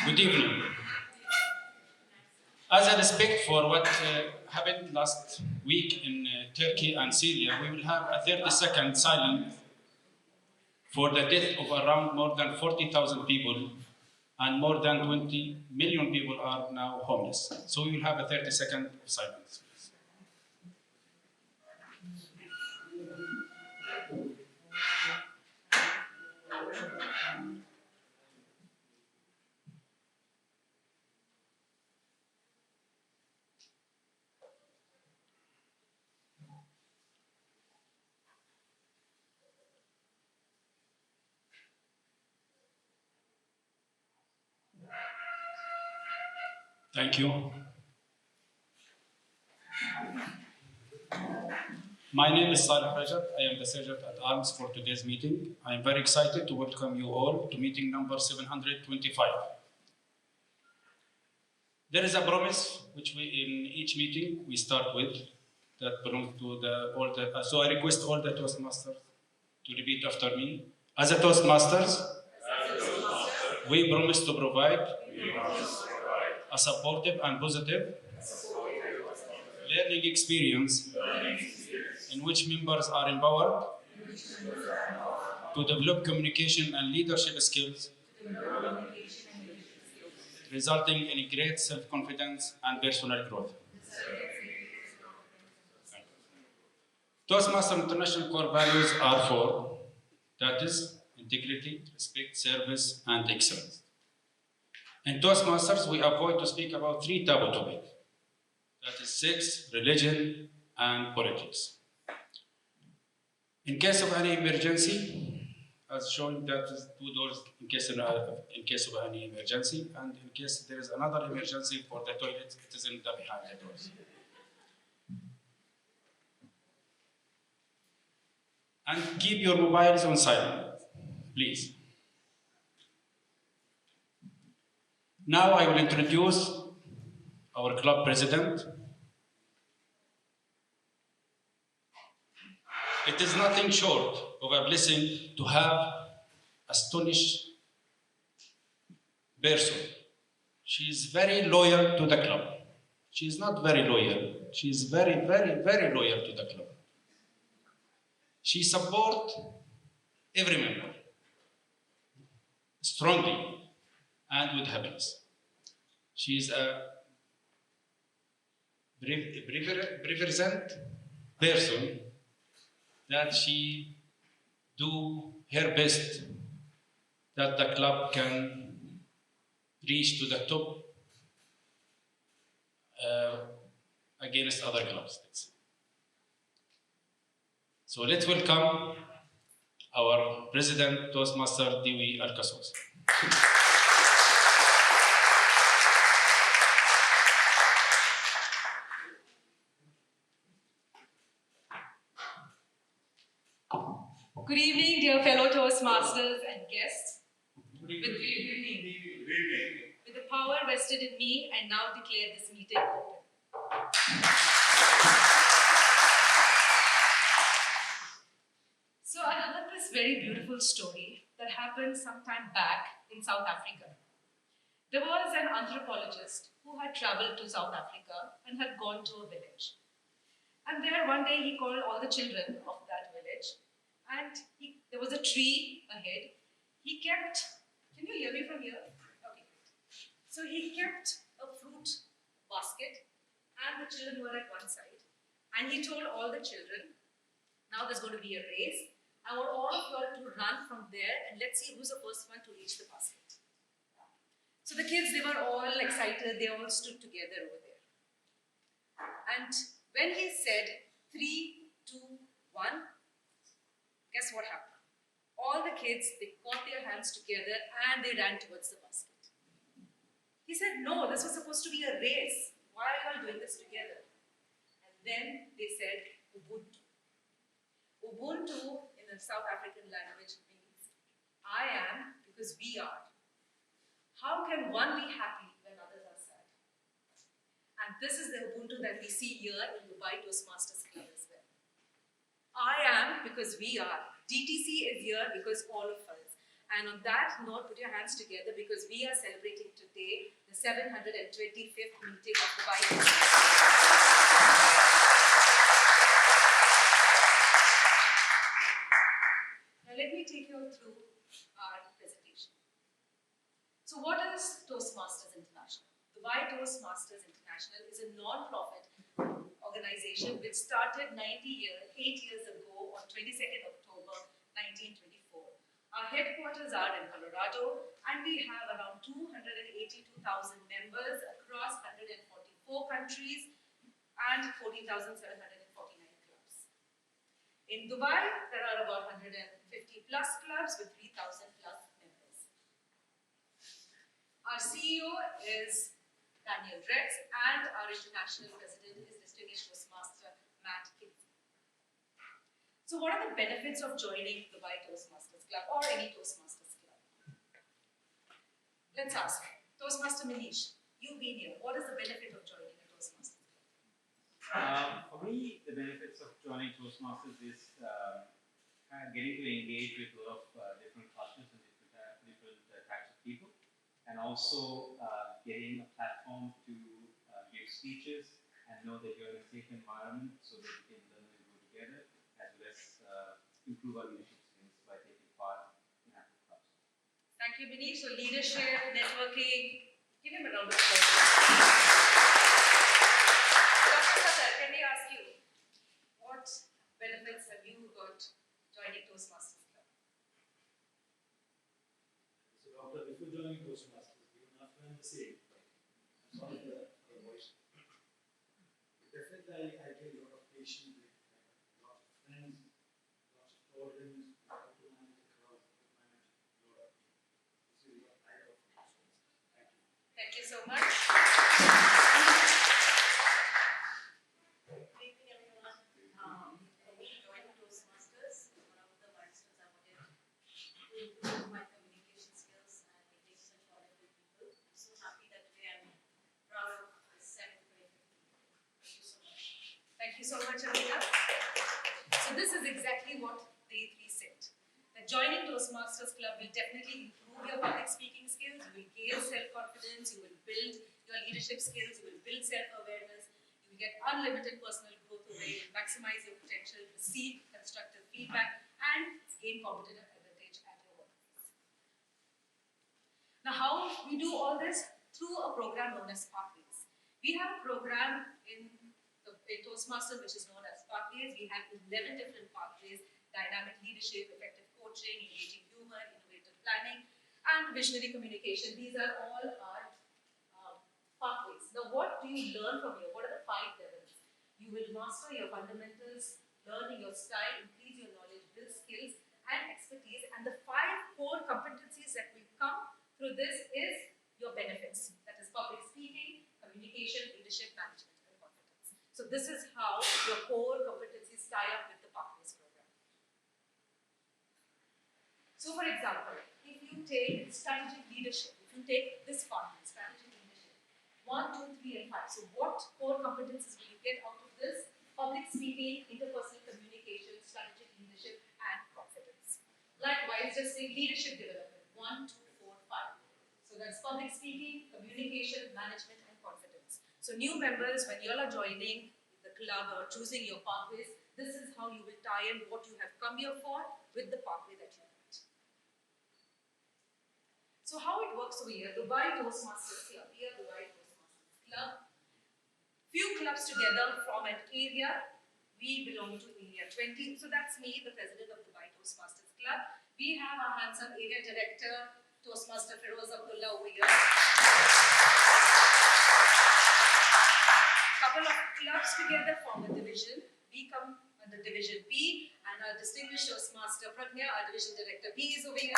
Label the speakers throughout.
Speaker 1: Good evening. As a respect for what happened last week in Turkey and Syria, we will have a 30-second silence for the death of around more than 40,000 people, and more than 20 million people are now homeless. So we will have a 30-second silence. Thank you. My name is Saleh Rajab. I am the Sergeant at Arms for today's meeting. I am very excited to welcome you all to meeting number 725. There is a promise which we, in each meeting, we start with that belongs to so I request all the Toastmasters to repeat after me. As a Toastmasters, we promise to provide a supportive and positive learning experience in which members are empowered to develop communication and leadership skills, resulting in great self-confidence and personal growth. Toastmasters International core values are four, that is, integrity, respect, service, and excellence. In Toastmasters, we avoid to speak about three taboo topics, that is sex, religion, and politics. In case of any emergency, as shown, that is two doors in case of any emergency, and in case there is another emergency for the toilet, it is in the behind the doors. And keep your mobiles on silent, please. Now I will introduce our club president. It is nothing short of a blessing to have astonished person. She is very loyal to the club. She is not very loyal. She is very, very, very loyal to the club. She supports every member strongly and with happiness. She is a represent person that she do her best that the club can reach to the top against other clubs. So let's welcome our President, Toastmaster Dewi Al-Kasos.
Speaker 2: Good evening, dear fellow Toastmasters and guests. With the power vested in me, I now declare this meeting open. So I heard this very beautiful story that happened some time back in South Africa. There was an anthropologist who had traveled to South Africa and had gone to a village. And there one day he called all the children of that village, and there was a tree ahead. He kept, can you hear me from here? Okay. So he kept a fruit basket, and the children were at one side. And he told all the children, now there's going to be a race. I want all of you all to run from there, and let's see who's the first one to reach the basket. So the kids, they were all excited. They all stood together over there. And when he said 3, 2, 1, guess what happened? All the kids, they caught their hands together and they ran towards the basket. He said, no, this was supposed to be a race. Why are you all doing this together? And then they said, Ubuntu. Ubuntu in the South African language means, I am because we are. How can one be happy when others are sad? And this is the Ubuntu that we see here in Dubai Toastmasters Club as well. I am because we are. DTC is here because all of us. And on that note, put your hands together because we are celebrating today the 725th meeting of the Bible. Now let me take you through our presentation. So what is Toastmasters International? Dubai Toastmasters International is a non-profit organization which started 8 years ago on 22nd October 1924. Our headquarters are in Colorado and we have around 282,000 members across 144 countries and 14,749 clubs. In Dubai, there are about 150 plus clubs with 3,000 plus members. Our CEO is Daniel Rex and our international president is distinguished Toastmaster Matt Kinsey. So what are the benefits of joining Dubai Toastmasters Club or any Toastmasters Club? Let's ask. Toastmaster Manish, you've been here. What is the benefit of joining a Toastmasters Club?
Speaker 3: For me, the benefits of joining Toastmasters is getting to engage with a lot of different cultures and different types of people, and also getting a platform to give speeches and know that you're in a safe environment so that you can learn and grow together, as well as improve our leadership skills by taking part in active clubs.
Speaker 2: Thank you, Manish. So leadership, networking, give him a round of applause. Dr. Satar, can I ask you, what benefits have you got joining Toastmasters Club?
Speaker 4: So, Doctor, before joining Toastmasters, we were not doing the same. I'm sorry for the voice. Definitely, I get a lot of patience with a lot of friends, lots of tolerance, how to manage the crowd, how to manage a lot of people. This is what I got from Toastmasters. Thank you.
Speaker 2: Thank you so much.
Speaker 5: Good evening, everyone. For me, joining Toastmasters, one of the milestones I wanted to improve my communication skills and meeting such wonderful people. I'm so happy that today I'm proud of this 725th meeting. Thank you so much.
Speaker 2: Thank you so much, Amita. So this is exactly what day 3 said. That joining Toastmasters Club will definitely improve your public speaking skills, you will gain self-confidence, you will build your leadership skills, you will build self-awareness, you will get unlimited personal growth away, maximize your potential, receive constructive feedback, and gain competitive advantage at your workplace. Now, how we do all this? Through a program known as Pathways. We have a program in Toastmasters which is known as Pathways. We have 11 different pathways: dynamic leadership, effective coaching, engaging humor, innovative planning, and visionary communication. These are all our pathways. Now, what do you learn from here? What are the 5 levels? You will master your fundamentals, learn your style, increase your knowledge, build skills and expertise. And the 5 core competencies that will come through this is your benefits. That is public speaking, communication, leadership, management, and confidence. So this is how your core competencies tie up with the Pathways program. So for example, if you take strategic leadership, if you take this pathway, strategic leadership, 1, 2, 3, and 5. So what core competencies will you get out of this? Public speaking, interpersonal communication, strategic leadership, and confidence. Likewise, just say leadership development, 1, 2, 4, 5. So that's public speaking, communication, management, and confidence. So new members, when you all are joining the club or choosing your pathways, this is how you will tie in what you have come here for with the pathway that you want. So how it works over here, Dubai Toastmasters Club. Here, Dubai Toastmasters Club. Few clubs together from an area. We belong to Area 20. So that's me, the president of Dubai Toastmasters Club. We have our handsome area director, Toastmaster Feroz Abdullah over here. Couple of clubs together form a division. We come under Division B, and our distinguished Toastmaster Pragnya, our division director B, is over here.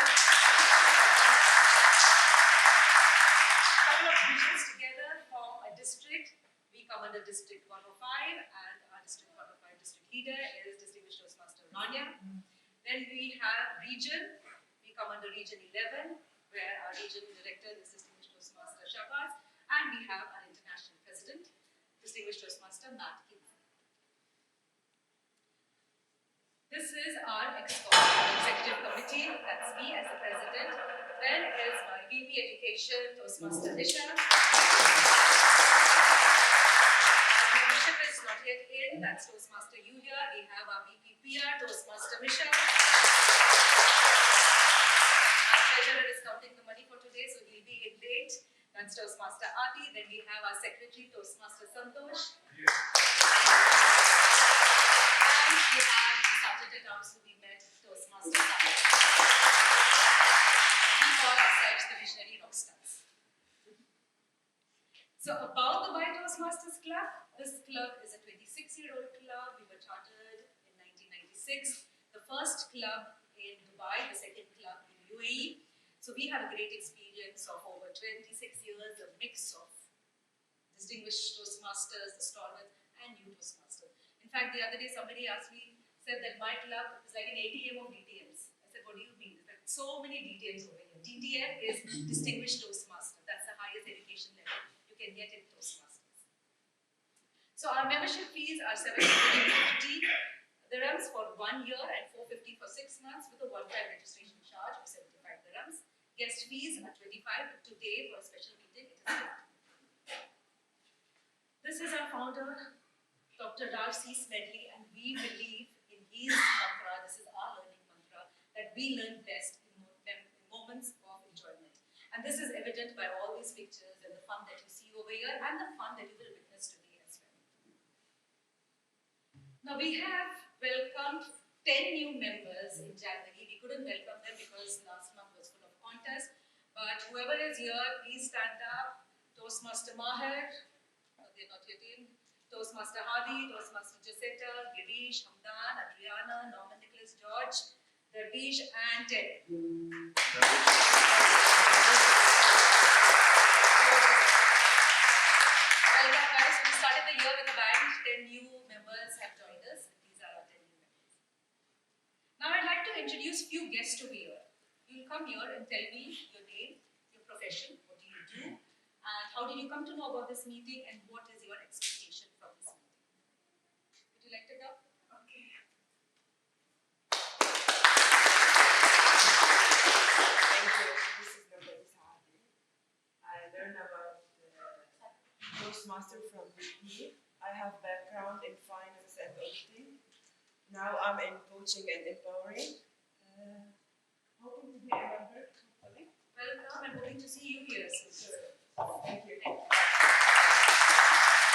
Speaker 2: Couple of divisions together form a district. We come under District 105, and our District 105 district leader is distinguished Toastmaster Rania. Then we have region. We come under Region 11, where our region director is distinguished Toastmaster Shabazz, and we have our international president, distinguished Toastmaster Matt Kinsey. This is our executive committee. That's me as the president. Then is my VP Education, Toastmaster Nisha. Membership is not yet in. That's Toastmaster Yulia. We have our VP PR, Toastmaster Misha. Our treasurer is counting the money for today, so he'll be in late. That's Toastmaster Adi. Then we have our secretary, Toastmaster Santosh. And we have the sergeant at arms who we met, Toastmaster Sai. We call ourselves the visionary rock stars. So about the Why Toastmasters Club, this club is a 26-year-old club. We were chartered in 1996. The first club in Dubai, the second club in UAE. So we have a great experience of over 26 years, a mix of distinguished Toastmasters, the stalwarts, and new Toastmasters. In fact, the other day somebody asked me, said that my club is like an ATM of DTMs. I said, what do you mean? There's like so many DTMs over here. DTM is Distinguished Toastmaster. That's the highest education level you can get in Toastmasters. So our membership fees are 750 dirhams for 1 year and 450 for 6 months with a one-time registration charge of 75 dirhams. Guest fees are 25, but today for a special meeting it is 50. This is our founder, Dr. Ralph C. Smedley, and we believe in his mantra, this is our learning mantra, that we learn best in moments of enjoyment. And this is evident by all these pictures and the fun that you see over here and the fun that you will witness today as well. Now we have welcomed 10 new members in January. We couldn't welcome them because last month was full of contests. But whoever is here, please stand up. Toastmaster Maher, they're not yet in. Toastmaster Hadi, Toastmaster Jacinta, Girish, Hamdan, Adriana, Norman Nicholas George, Darvish, and Ted. Welcome guys. We started the year with a band. 10 new members have joined us. These are our 10 new members. Now I'd like to introduce few guests over here. You'll come here and tell me your name, your profession, what do you do, and how did you come to know about this meeting, and what is your expectation from this meeting. Would you like to go? Okay.
Speaker 6: Thank you. This is Nobel Saadi. I learned about Toastmaster from BP. I have background in finance and auditing. Now I'm in coaching and empowering. Hoping to be a member, hopefully.
Speaker 2: Welcome and hoping to see you here soon.
Speaker 6: Sure. Thank you.
Speaker 2: So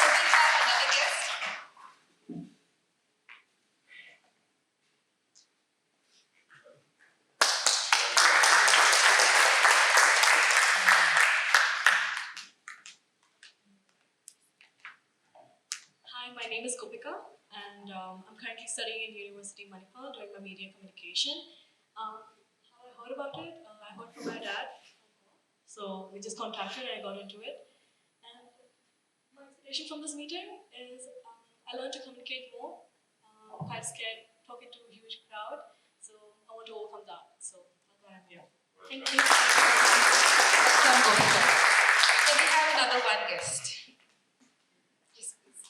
Speaker 2: we have another guest.
Speaker 7: Hi, my name is Gopika, and I'm currently studying in University Manipal doing my media communication. How I heard about it, I heard from my dad. So we just contacted and I got into it. And my expectation from this meeting is I learned to communicate more. I'm kind of scared talking to a huge crowd, so I want to overcome that. So that's why I'm here. Thank you.
Speaker 2: Welcome, Gopika. So we have another one guest. Yes, please.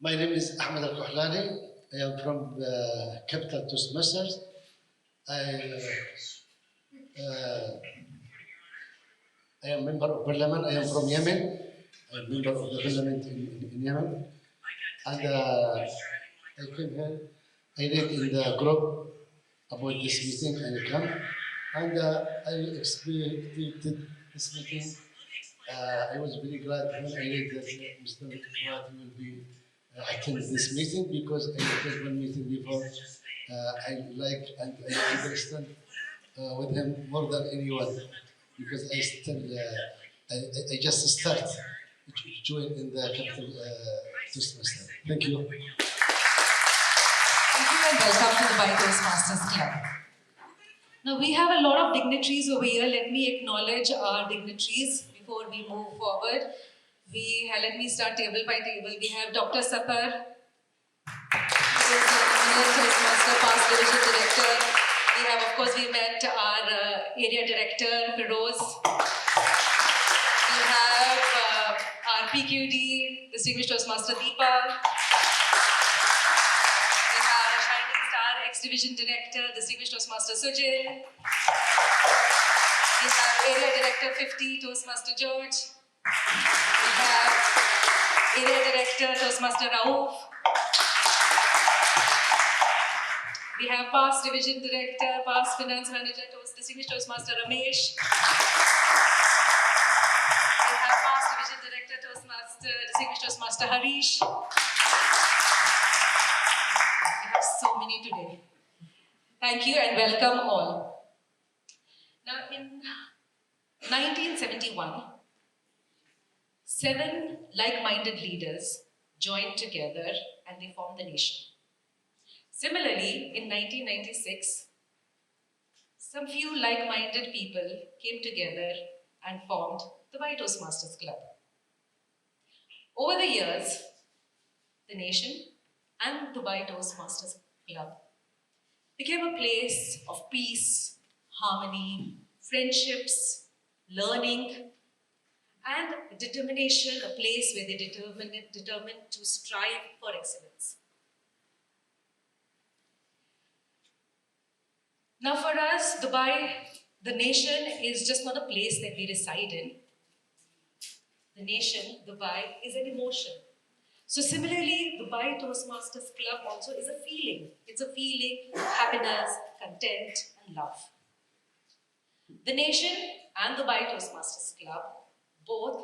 Speaker 8: My name is Ahmed Al-Kuhlani. I am from Capital Toastmasters. I am member of parliament. I am from Yemen. I am member of the parliament in Yemen. And I came here. I read in the group about this meeting and I come. And I expected this meeting. I was very glad when I read that Mr. Murad will be attend this meeting because I attended one meeting before. I like and I understand with him more than anyone because I still I just start to join in the capital Toastmaster. Thank you.
Speaker 2: Thank you and welcome to the Why Toastmasters Club. Now we have a lot of dignitaries over here. Let me acknowledge our dignitaries before we move forward. Let me start table by table. We have Dr. Satar, who is the Toastmaster Past Division Director. We have, of course, we met our area director, Feroz. We have our PQD, distinguished Toastmaster Deepa. We have our Shining Star ex-division director, distinguished Toastmaster Sujin. We have area director 50, Toastmaster George. We have area director, Toastmaster Raouf. We have past division director, past finance manager, distinguished Toastmaster Ramesh. We have past division director, distinguished Toastmaster Harish. We have so many today. Thank you and welcome all. Now, in 1971, 7 like-minded leaders joined together and they formed the nation. Similarly, in 1996, some few like-minded people came together and formed the Dubai Toastmasters Club. Over the years, the nation and the Dubai Toastmasters Club became a place of peace, harmony, friendships, learning, and determination, a place where they determined to strive for excellence. Now for us, Dubai, the nation, is just not a place that we reside in. The nation, Dubai, is an emotion. So similarly, Dubai Toastmasters Club also is a feeling. It's a feeling of happiness, content, and love. The nation and the Dubai Toastmasters Club, both,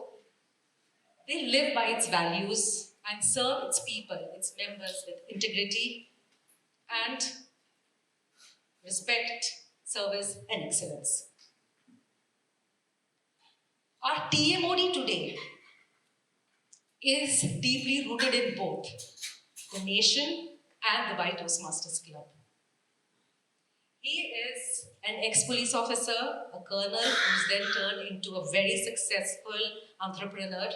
Speaker 2: they live by its values and serve its people, its members, with integrity and respect, service, and excellence. Our TMOD today is deeply rooted in both the nation and the Dubai Toastmasters Club. He is an ex-police officer, a colonel who's then turned into a very successful entrepreneur.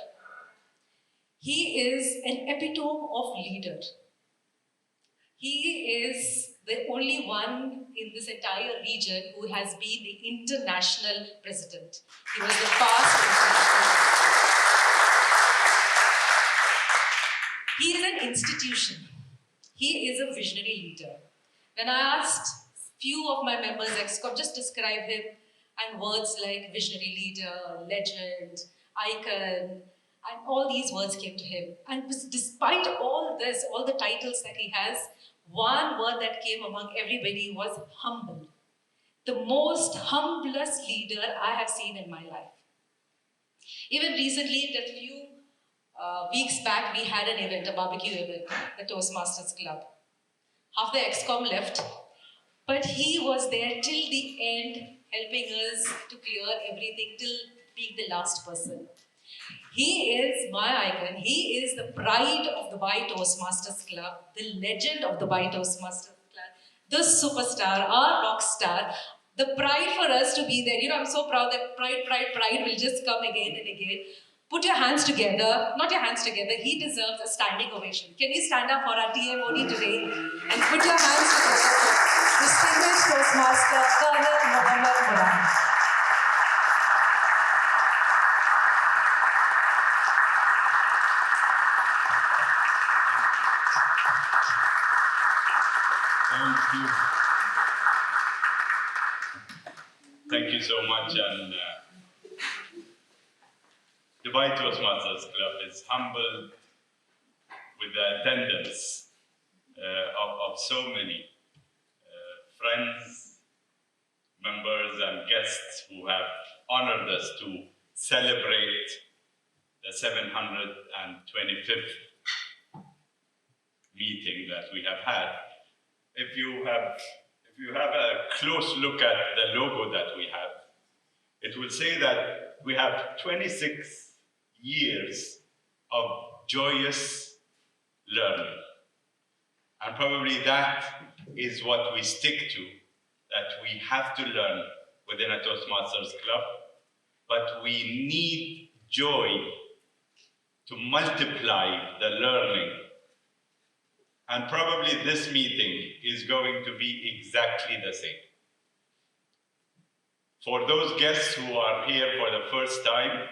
Speaker 2: He is an epitome of leader. He is the only one in this entire region who has been the international president. He was the past international president. He is an institution. He is a visionary leader. When I asked few of my members, ExCom, just describe him, and words like visionary leader, legend, icon, and all these words came to him. And despite all this, all the titles that he has, one word that came among everybody was humble. The most humblest leader I have seen in my life. Even recently, that few weeks back, we had an event, a barbecue event, the Toastmasters Club. Half the ExCom left, but he was there till the end, helping us to clear everything, till being the last person. He is my icon. He is the pride of the Dubai Toastmasters Club, the legend of the Dubai Toastmasters Club, the superstar, our rock star. The pride for us to be there. You know, I'm so proud that pride will just come again and again. Put your hands together, not your hands together. He deserves a standing ovation. Can we stand up for our TMOD today and put your hands together for distinguished Toastmaster Colonel Murad.
Speaker 1: Thank you. Thank you so much. And Dubai Toastmasters Club is humbled with the attendance of so many friends, members, and guests who have honored us to celebrate the 725th meeting that we have had. If you have a close look at the logo that we have, it will say that we have 26 years of joyous learning. And probably that is what we stick to, that we have to learn within a Toastmasters Club, but we need joy to multiply the learning. And probably this meeting is going to be exactly the same.
Speaker 9: For those guests who are here for the first time,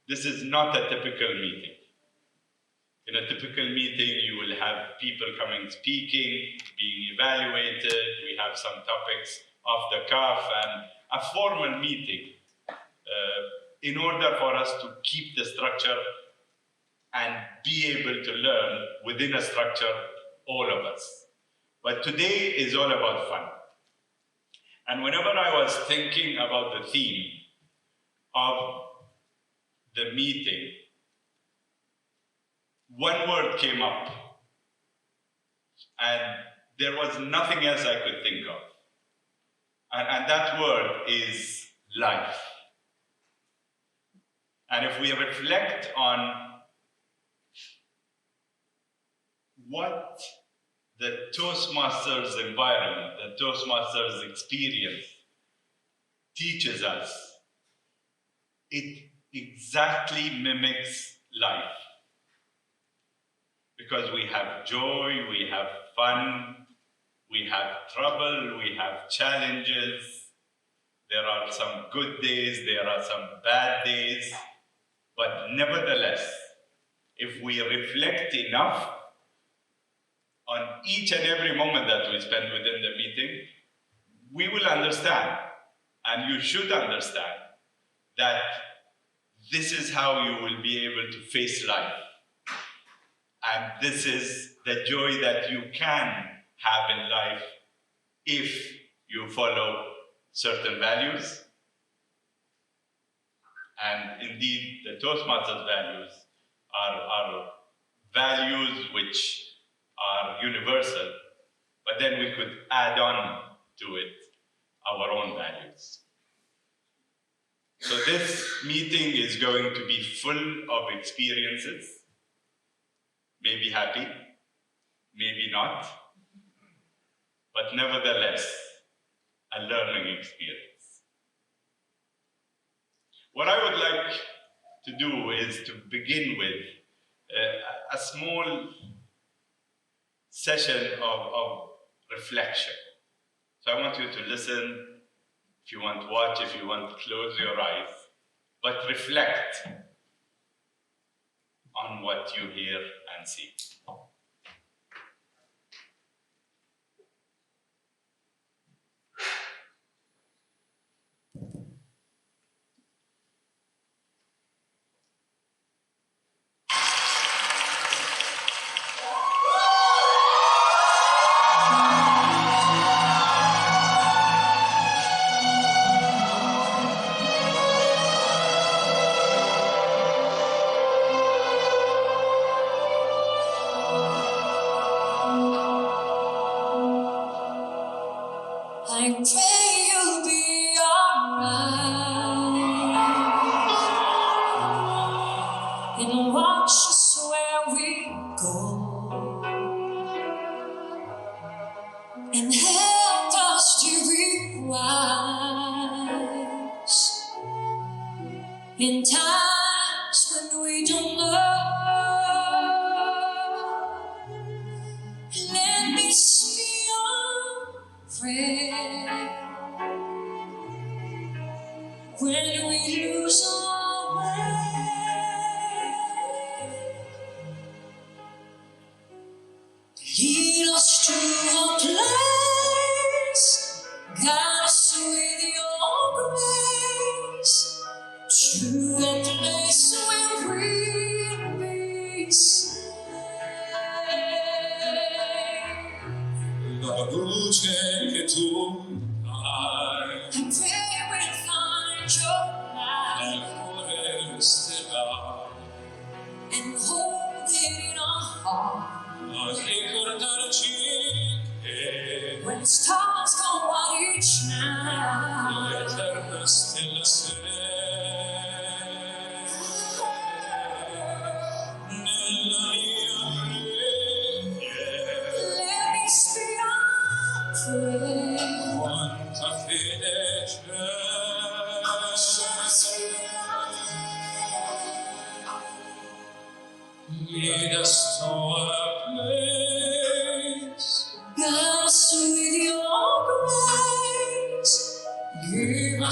Speaker 9: this is not a typical meeting. In a typical meeting, you will have people coming speaking, being evaluated. We have some topics off the cuff and a formal meeting in order for us to keep the structure and be able to learn within a structure, all of us. But today is all about fun. And whenever I was thinking about the theme of the meeting, one word came up, and there was nothing else I could think of. And that word is life. And if we reflect on what the Toastmasters environment, the Toastmasters experience teaches us, it exactly mimics life. Because we have joy, we have fun, we have trouble, we have challenges. There are some good days, there are some bad days. But nevertheless, if we reflect enough on each and every moment that we spend within the meeting, we will understand, and you should understand, that this is how you will be able to face life. And this is the joy that you can have in life if you follow certain values. And indeed, the Toastmasters values are values which are universal, but then we could add on to it our own values. So this meeting is going to be full of experiences, maybe happy, maybe not, but nevertheless, a learning experience. What I would like to do is to begin with a small session of reflection. So I want you to listen, if you want to watch, if you want to close your eyes, but reflect on what you hear and see.
Speaker 10: I pray you'll be alright and watch us where we go and help us to be wise in times when we don't know. Let me see your prayer when we lose our way. Lead us to a place, guide us with your grace, to a place where we'll be safe. La luce che tu hai, I pray we'll find your light nel cuore resterà and hold it in our heart. A ricordarci che when the stars go out each night, l'eterna stella sei. Nella mia preghiera, let me speak your prayer. Quanta fede c'è. Lead us to a place, guide us with your grace, give us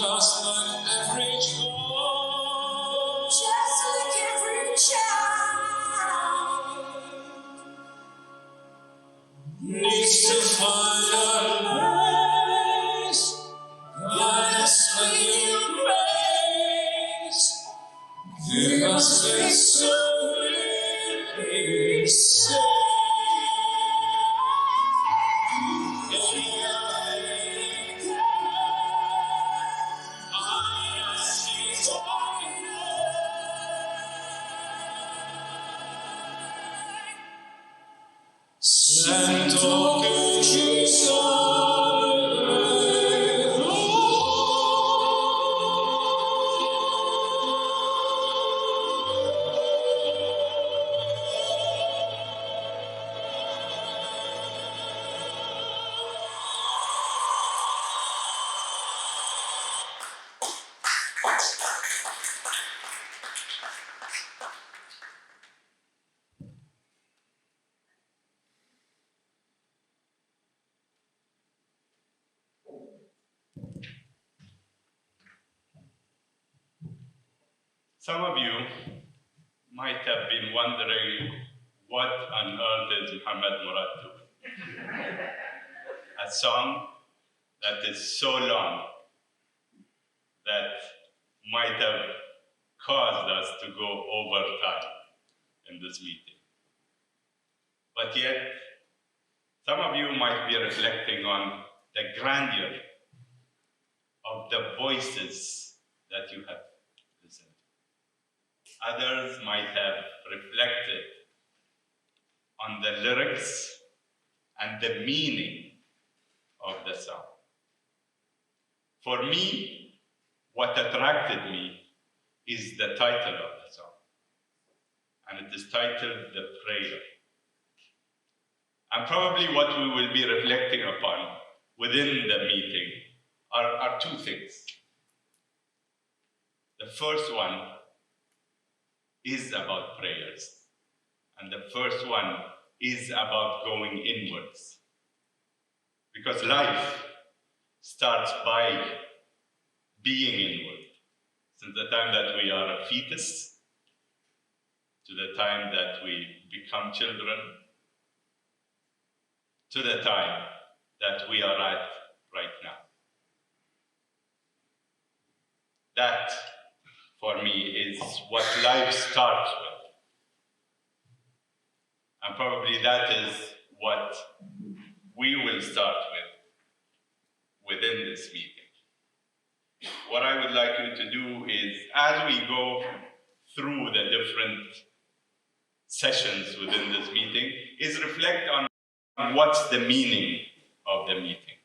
Speaker 10: Just like every child. Just like every child. Needs to find a place. Guide us with your grace. Give us this so weary say. Santo che ci
Speaker 9: Some of you might have been wondering what on earth is Muhammad Murad doing? A song that is so long that might have caused us to go over time in this meeting. But yet, some of you might be reflecting on the grandeur of the voices that you have listened to. Others might have reflected on the lyrics and the meaning of the song. For me, what attracted me is the title of the song. And it is titled The Prayer. And probably what we will be reflecting upon within the meeting are two things. The first one is about prayers. And the first one is about going inwards. Because life starts by being inward. Since the time that we are a fetus, to the time that we become children, to the time that we are at right now. That, for me, is what life starts with. And probably that is what we will start with within this meeting. What I would like you to do is, as we go through the different sessions within this meeting, is reflect on what's the meaning of the meeting.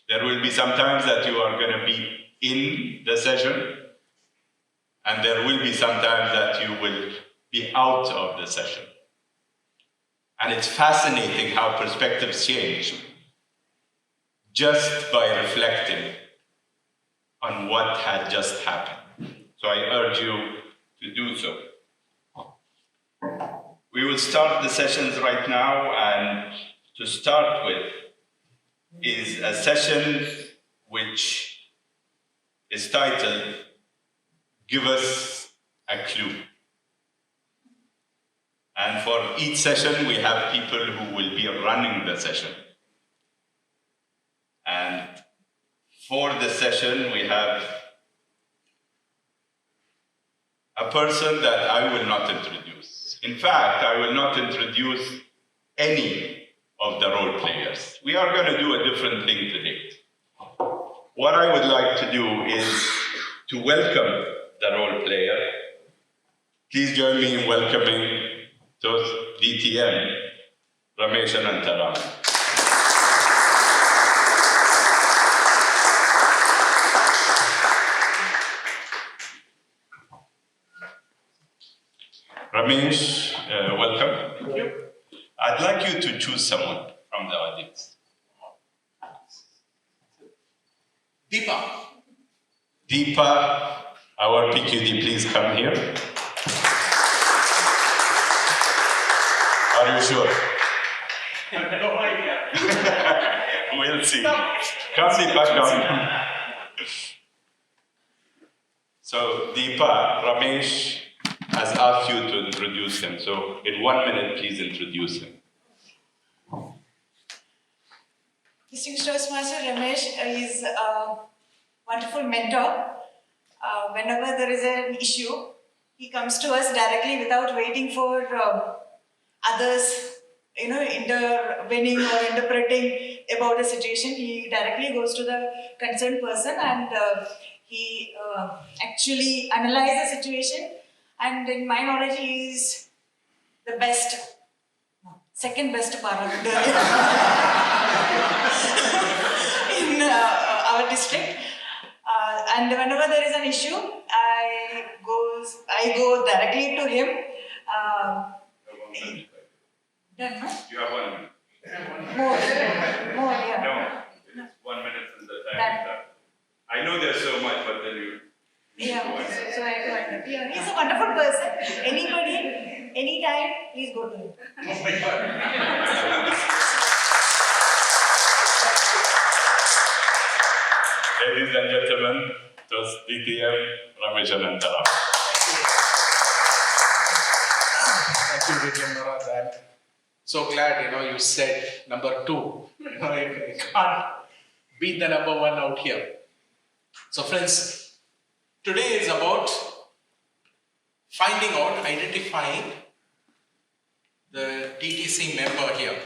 Speaker 9: There will be some times that you are going to be in the session, and there will be some times that you will be out of the session. And it's fascinating how perspectives change just by reflecting on what had just happened. So I urge you to do so. We will start the sessions right now, and to start with is a session which is titled, Give Us a Clue. And for each session, we have people who will be running the session. And for the session, we have a person that I will not introduce. In fact, I will not introduce any of the role players. We are going to do a different thing today. What I would like to do is to welcome the role player. Please join me in welcoming DTM, Ramesh Anantaram. Ramesh, welcome. Thank you. I'd like you to choose someone from the audience.
Speaker 11: Deepa.
Speaker 9: Deepa, our PQD, please come here. Are you sure?
Speaker 11: No idea.
Speaker 9: We'll see. Come, Deepa, come. So, Deepa, Ramesh has asked you to introduce him. So, in 1 minute, please introduce him.
Speaker 12: Distinguished Toastmaster Ramesh is a wonderful mentor. Whenever there is an issue, he comes to us directly without waiting for others, intervening or interpreting about a situation. He directly goes to the concerned person and he actually analyzes the situation. And in my knowledge, he is the best, second best paramedic in our district. And whenever there is an issue, I go directly to him. Done, no?
Speaker 9: You have 1 minute.
Speaker 12: More, yeah.
Speaker 9: No, 1 minute is the time. I know there's so much, but then you.
Speaker 12: Yeah, so I go ahead. Yeah, he's a wonderful person. Anybody, anytime, please go to him.
Speaker 11: Oh my God.
Speaker 9: Ladies and gentlemen, it was DTM Ramesh Anantaram.
Speaker 11: Thank you, DTM Murad. I'm so glad, you said number 2. I can't beat the number 1 out here. So friends, today is about finding out, identifying the DTC member here.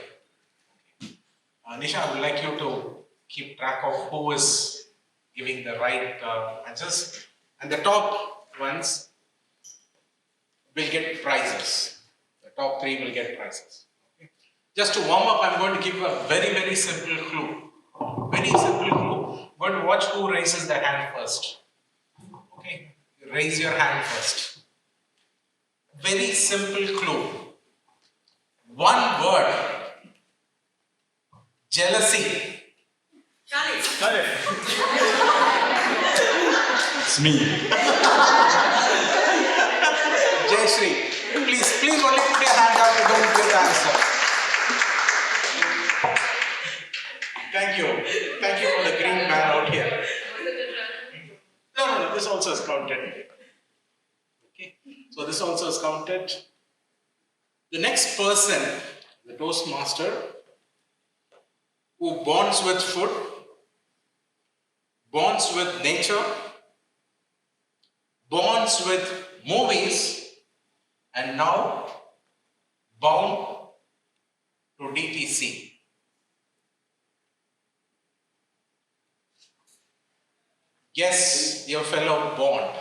Speaker 11: Nisha, I would like you to keep track of who is giving the right answers, and the top ones will get prizes. The top 3 will get prizes. Okay. Just to warm up, I'm going to give a very, very simple clue. Very simple clue. I'm going to watch who raises the hand first. Okay, raise your hand first. Very simple clue. 1 word. Jealousy.
Speaker 9: It's me.
Speaker 11: Jayashree, please only put your hand up, you don't get the answer. Thank you for the green man out here. No, this also is counted. Okay, so this also is counted. The next person, the Toastmaster, who bonds with food, bonds with nature, bonds with movies, and now bound to DTC. Guess your fellow bond.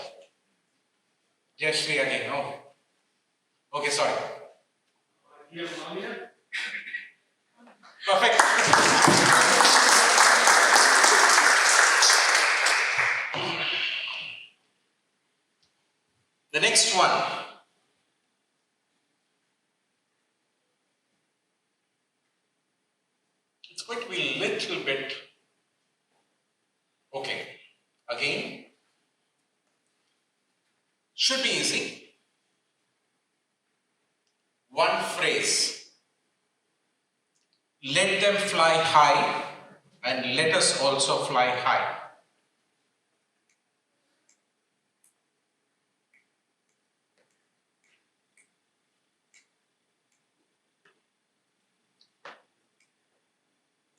Speaker 11: Jayashree again, no? Okay, sorry. Perfect. The next one. It's going to be a little bit. Okay. Again. Should be easy. 1 phrase. Let them fly high and let us also fly high.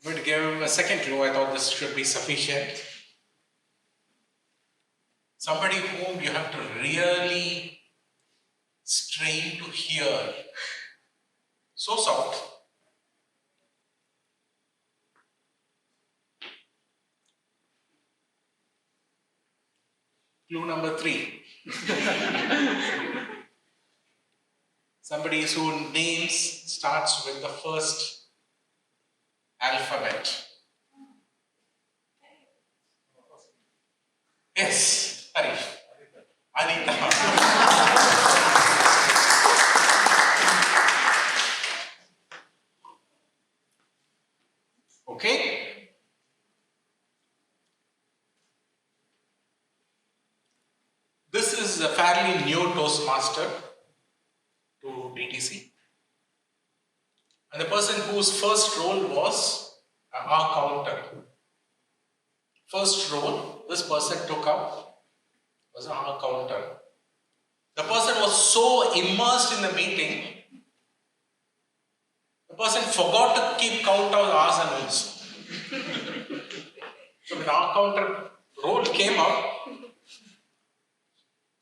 Speaker 11: I'm going to give him a second clue. I thought this should be sufficient. Somebody whom you have to really strain to hear. So soft. Clue number 3. Somebody whose name starts with the first alphabet. Yes, Arif. Anita. Okay. This is a fairly new Toastmaster to DTC. And the person whose first role was our counter. First role this person took up was our counter. The person was so immersed in the meeting, the person forgot to keep count of hours and minutes. So when our counter role came up,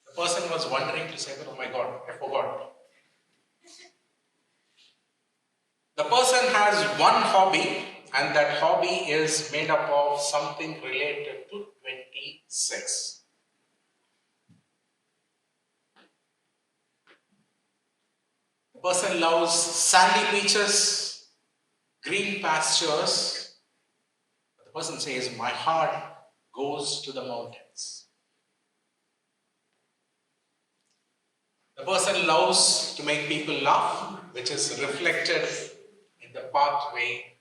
Speaker 11: the person was wondering to say, oh my God, I forgot. The person has one hobby, and that hobby is made up of something related to 26. The person loves sandy beaches, green pastures. The person says, my heart goes to the mountains. The person loves to make people laugh, which is reflected in the pathway.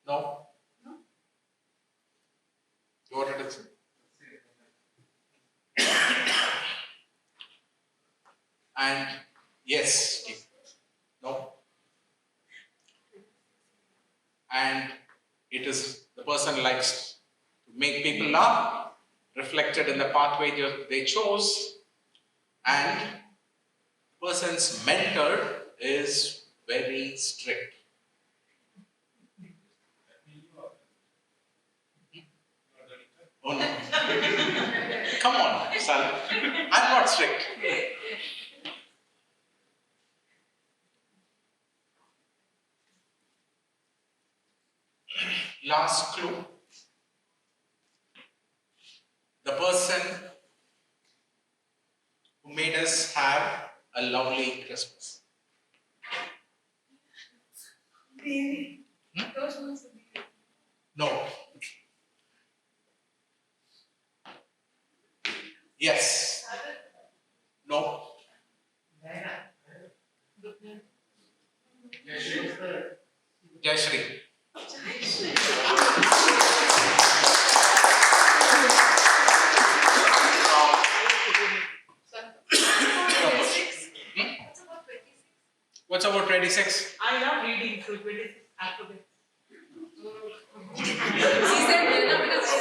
Speaker 11: No? You wanted to say? And yes, Steve. No? And it is the person likes to make people laugh, reflected in the pathway they chose, and the person's mentor is very strict. Oh no. Come on, son. I'm not strict. Last clue. The person who made us have a lovely Christmas. No. Yes. No. Jayashri. What's about 26?
Speaker 6: I love reading through 26 alphabets.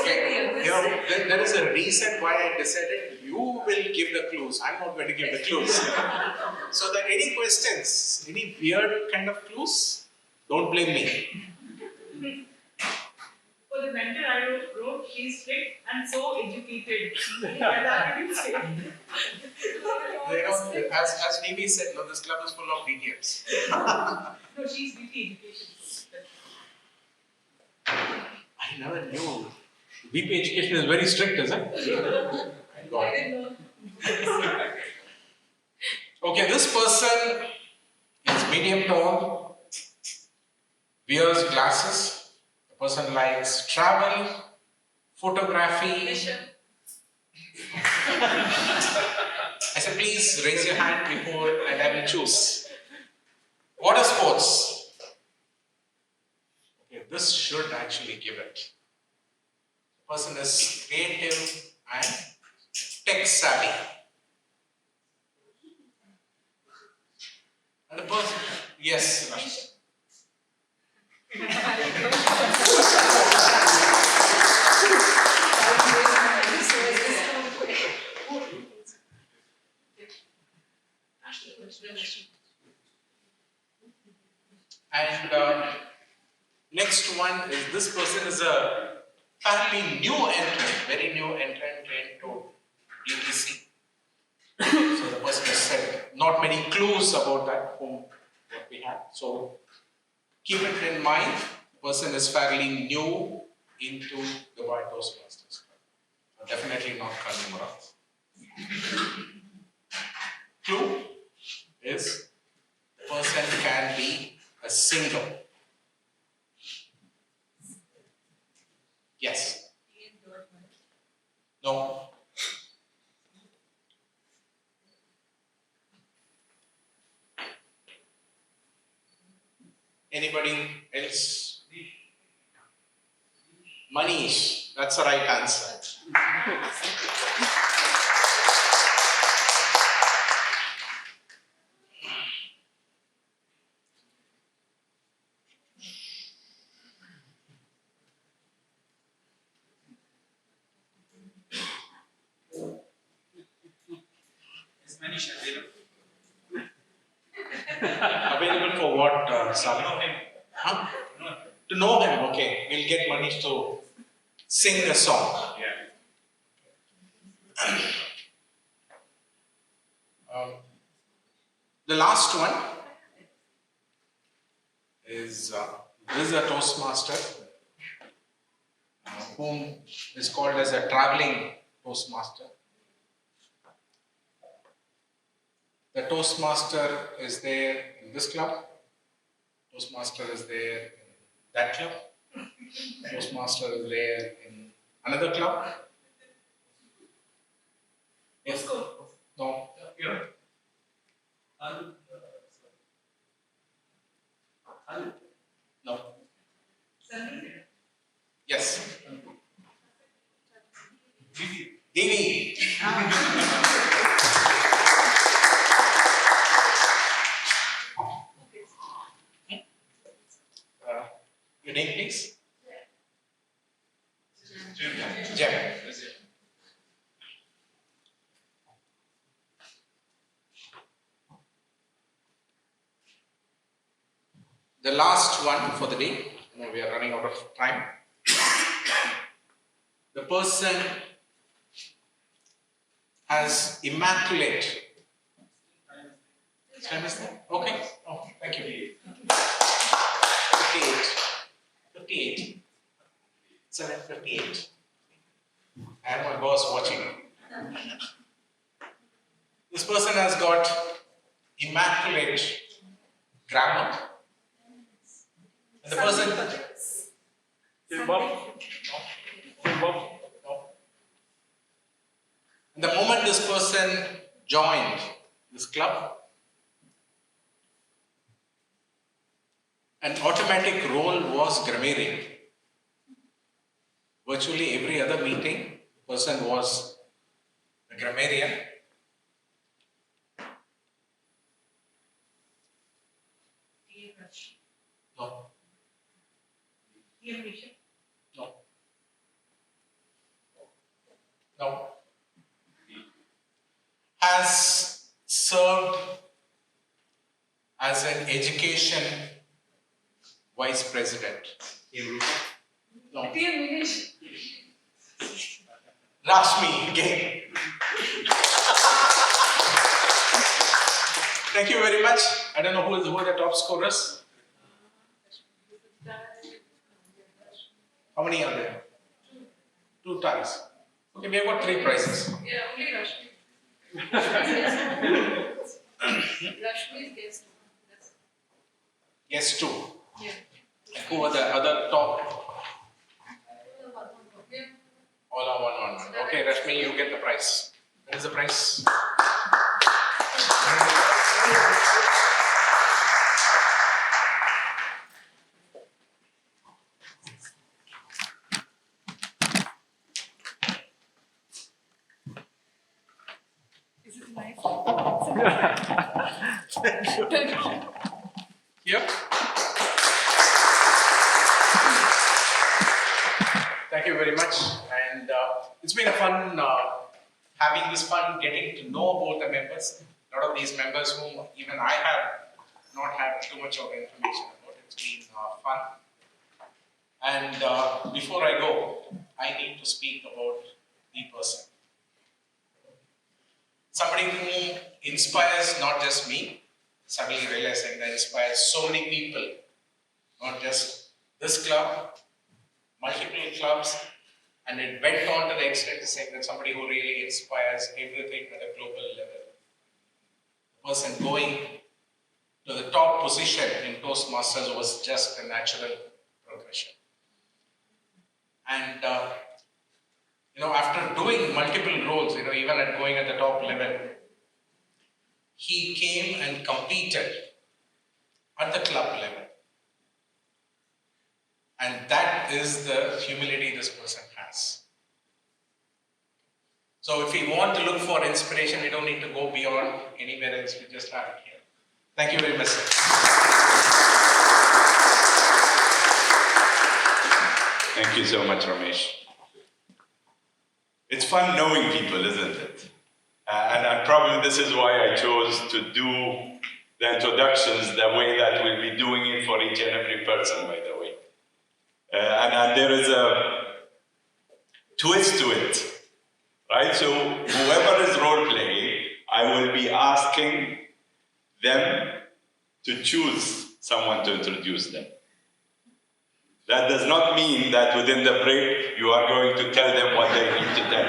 Speaker 11: Okay. There is a reason why I decided you will give the clues. I'm not going to give the clues. So that any questions, any weird kind of clues, don't blame me.
Speaker 6: For the mentor, I wrote, she's strict and so educated. That would say.
Speaker 11: As DB said, no, this club is full of idiots.
Speaker 6: No, she's VP education.
Speaker 11: I never knew. VP education is very strict, isn't it?
Speaker 6: I didn't know.
Speaker 11: Okay, this person is medium tall, wears glasses. The person likes travel, photography. I said, please raise your hand before and I will choose. Water sports. Okay, this should actually give it. The person is creative and tech savvy. And the person, yes, Rashmi. And next one is this person is a fairly new entrant, very new entrant into DTC. So the person has said not many clues about that whom what we have. So keep it in mind. The person is fairly new into the White Toastmasters. Definitely not Murad. Clue is the person can be a singer. Yes. No. Anybody else? Manish. That's the right answer.
Speaker 1: Is Manish available?
Speaker 11: Available for what, Salim? Huh? To know him, okay. We'll get Manish to sing a song.
Speaker 1: Yeah.
Speaker 11: The last one is this is a Toastmaster whom is called as a traveling Toastmaster. The Toastmaster is there in this club. Toastmaster is there in that club. Toastmaster is there in another club. Yes. No. No. Yes. Divi. Your name, please? Jem. The last one for the day. We are running out of time. The person has immaculate. Time is there? Okay. Oh, thank you. 58. 7:58. I have my boss watching. This person has got immaculate grammar. And the person. No. And the moment this person joined this club, an automatic role was grammarian. Virtually every other meeting, person was a grammarian. No. No. No. Has served as an education vice president. No. Rashmi again. Thank you very much. I don't know who are the top scorers. How many are there? 2 ties. Okay, we have got 3 prizes.
Speaker 2: Yeah, only Rashmi. Rashmi is guest.
Speaker 11: Yes, 2.
Speaker 2: Yeah.
Speaker 11: And who are the other top? All are 1 1. Okay, Rashmi, you get the prize. What is the prize?
Speaker 2: Is it nice?
Speaker 11: Yep. Thank you very much. And it's been a fun having this fun getting to know about the members. A lot of these members whom even I have not had too much of information about. It's been fun. And before I go, I need to speak about the person. Somebody who inspires not just me, suddenly realizing that inspires so many people, not just this club, multiple clubs, and it went on to the extent of saying that somebody who really inspires everything at a global level. The person going to the top position in Toastmasters was just a natural progression. And after doing multiple roles, even at going at the top level, he came and competed at the club level. And that is the humility this person has. So if we want to look for inspiration, we don't need to go beyond anywhere else, we just have it here. Thank you very much, sir.
Speaker 9: Thank you so much, Ramesh. It's fun knowing people, isn't it? And probably this is why I chose to do the introductions the way that we'll be doing it for each and every person, by the way. And there is a twist to it, right? So whoever is role playing, I will be asking them to choose someone to introduce them. That does not mean that within the break you are going to tell them what they need to tell.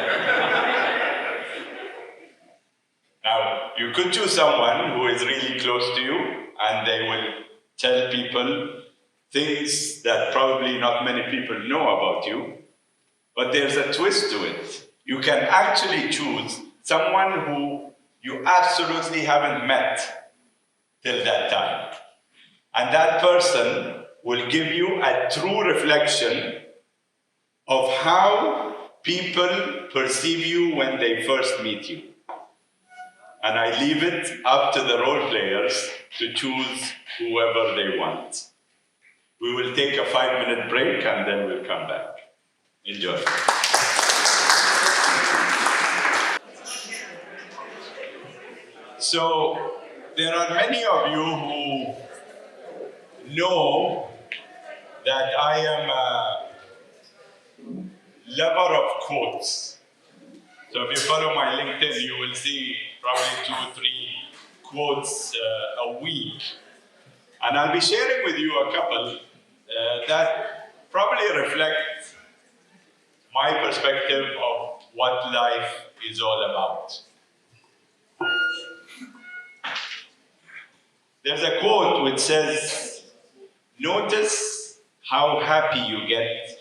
Speaker 9: Now, you could choose someone who is really close to you and they will tell people things that probably not many people know about you, but there's a twist to it. You can actually choose someone who you absolutely haven't met till that time. And that person will give you a true reflection of how people perceive you when they first meet you. And I leave it up to the role players to choose whoever they want. We will take a 5-minute break and then we'll come back. Enjoy. So, there are many of you who know that I am a lover of quotes. So if you follow my LinkedIn, you will see probably 2 or 3 quotes a week. And I'll be sharing with you a couple that probably reflect my perspective of what life is all about. There's a quote which says, "Notice how happy you get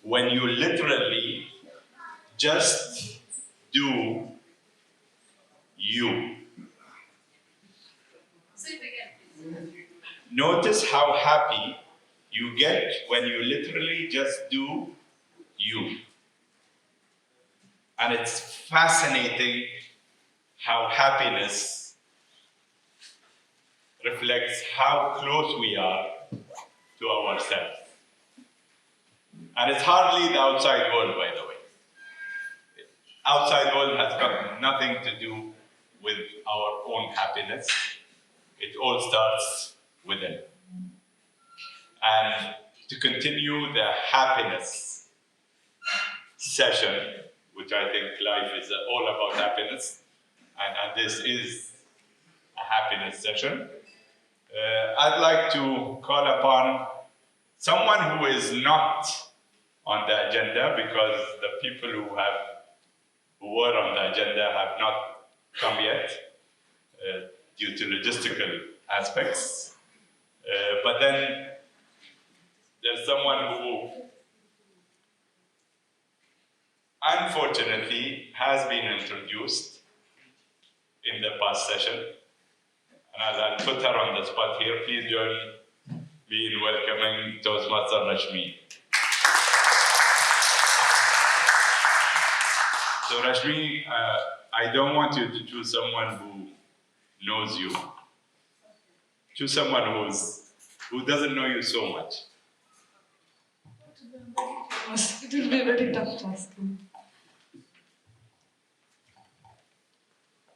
Speaker 9: when you literally just do you."
Speaker 2: Say it again, please.
Speaker 9: Notice how happy you get when you literally just do you. And it's fascinating how happiness reflects how close we are to ourselves. And it's hardly the outside world, by the way. Outside world has got nothing to do with our own happiness. It all starts within. And to continue the happiness session, which I think life is all about happiness, and this is a happiness session, I'd like to call upon someone who is not on the agenda, because the people who were on the agenda have not come yet due to logistical aspects. But then there's someone who unfortunately has been introduced in the past session. And I'll put her on the spot here. Please join me in welcoming Toastmaster Rashmi. So Rashmi, I don't want you to choose someone who knows you. Choose someone who doesn't know you so much.
Speaker 13: It will be a very tough task.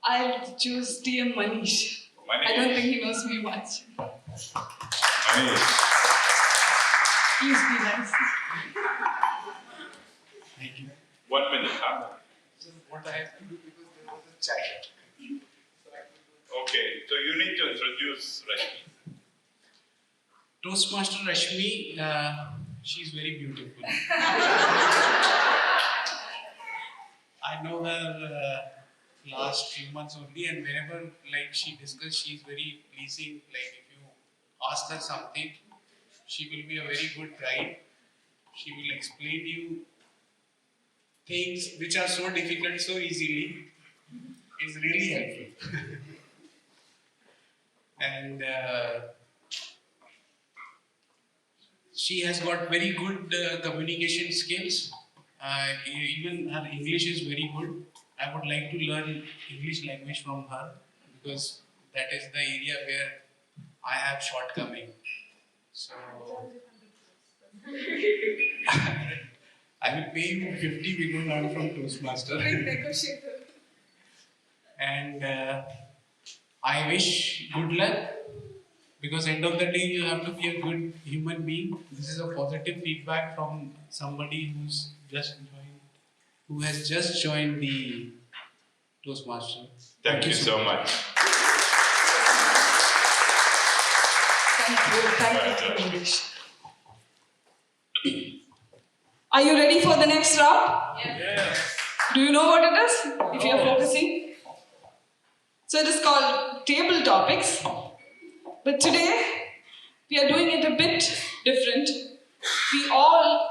Speaker 13: I'll choose TM Manish. I don't think he knows me much.
Speaker 9: Manish.
Speaker 13: Please be nice.
Speaker 11: Thank you.
Speaker 9: 1 minute, huh?
Speaker 11: What I have to do because there was a child.
Speaker 9: Okay, so you need to introduce Rashmi.
Speaker 11: Toastmaster Rashmi, she's very beautiful. I know her last few months only, and whenever like she discusses, she's very pleasing. Like if you ask her something, she will be a very good guide. She will explain you things which are so difficult so easily. It's really helpful. And she has got very good communication skills. Even her English is very good. I would like to learn English language from her because that is the area where I have shortcoming. So I will pay you 50 because I am from Toastmaster. And I wish good luck because end of the day you have to be a good human being. This is a positive feedback from somebody who has just joined the Toastmaster.
Speaker 9: Thank you so much.
Speaker 13: Thank you, English. Are you ready for the next round?
Speaker 11: Yes.
Speaker 13: Do you know what it is? If you are focusing. So it is called table topics. But today, we are doing it a bit different. We all,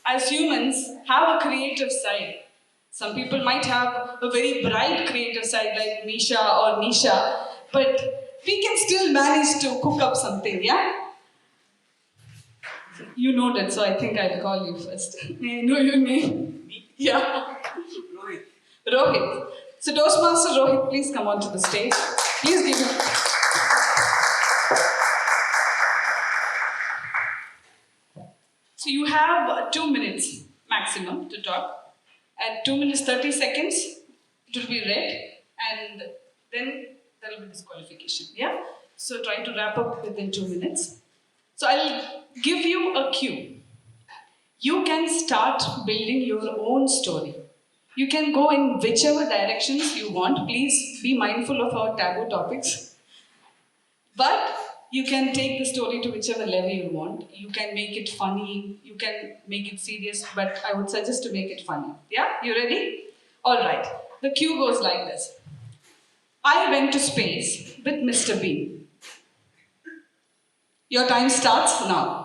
Speaker 13: as humans, have a creative side. Some people might have a very bright creative side like Misha or Nisha, but we can still manage to cook up something, yeah? You know that, so I think I'll call you first. May I know your name? Yeah.
Speaker 11: Rohit.
Speaker 13: Rohit. So Toastmaster Rohit, please come onto the stage. Please give him. So you have 2 minutes maximum to talk. At 2 minutes 30 seconds, it will be read, and then there will be disqualification. Yeah? So try to wrap up within 2 minutes. So I'll give you a cue. You can start building your own story. You can go in whichever directions you want. Please be mindful of our taboo topics. But you can take the story to whichever level you want. You can make it funny, you can make it serious, but I would suggest to make it funny. Yeah? You ready? Alright. The cue goes like this. I went to space with Mr. Bean. Your time starts now.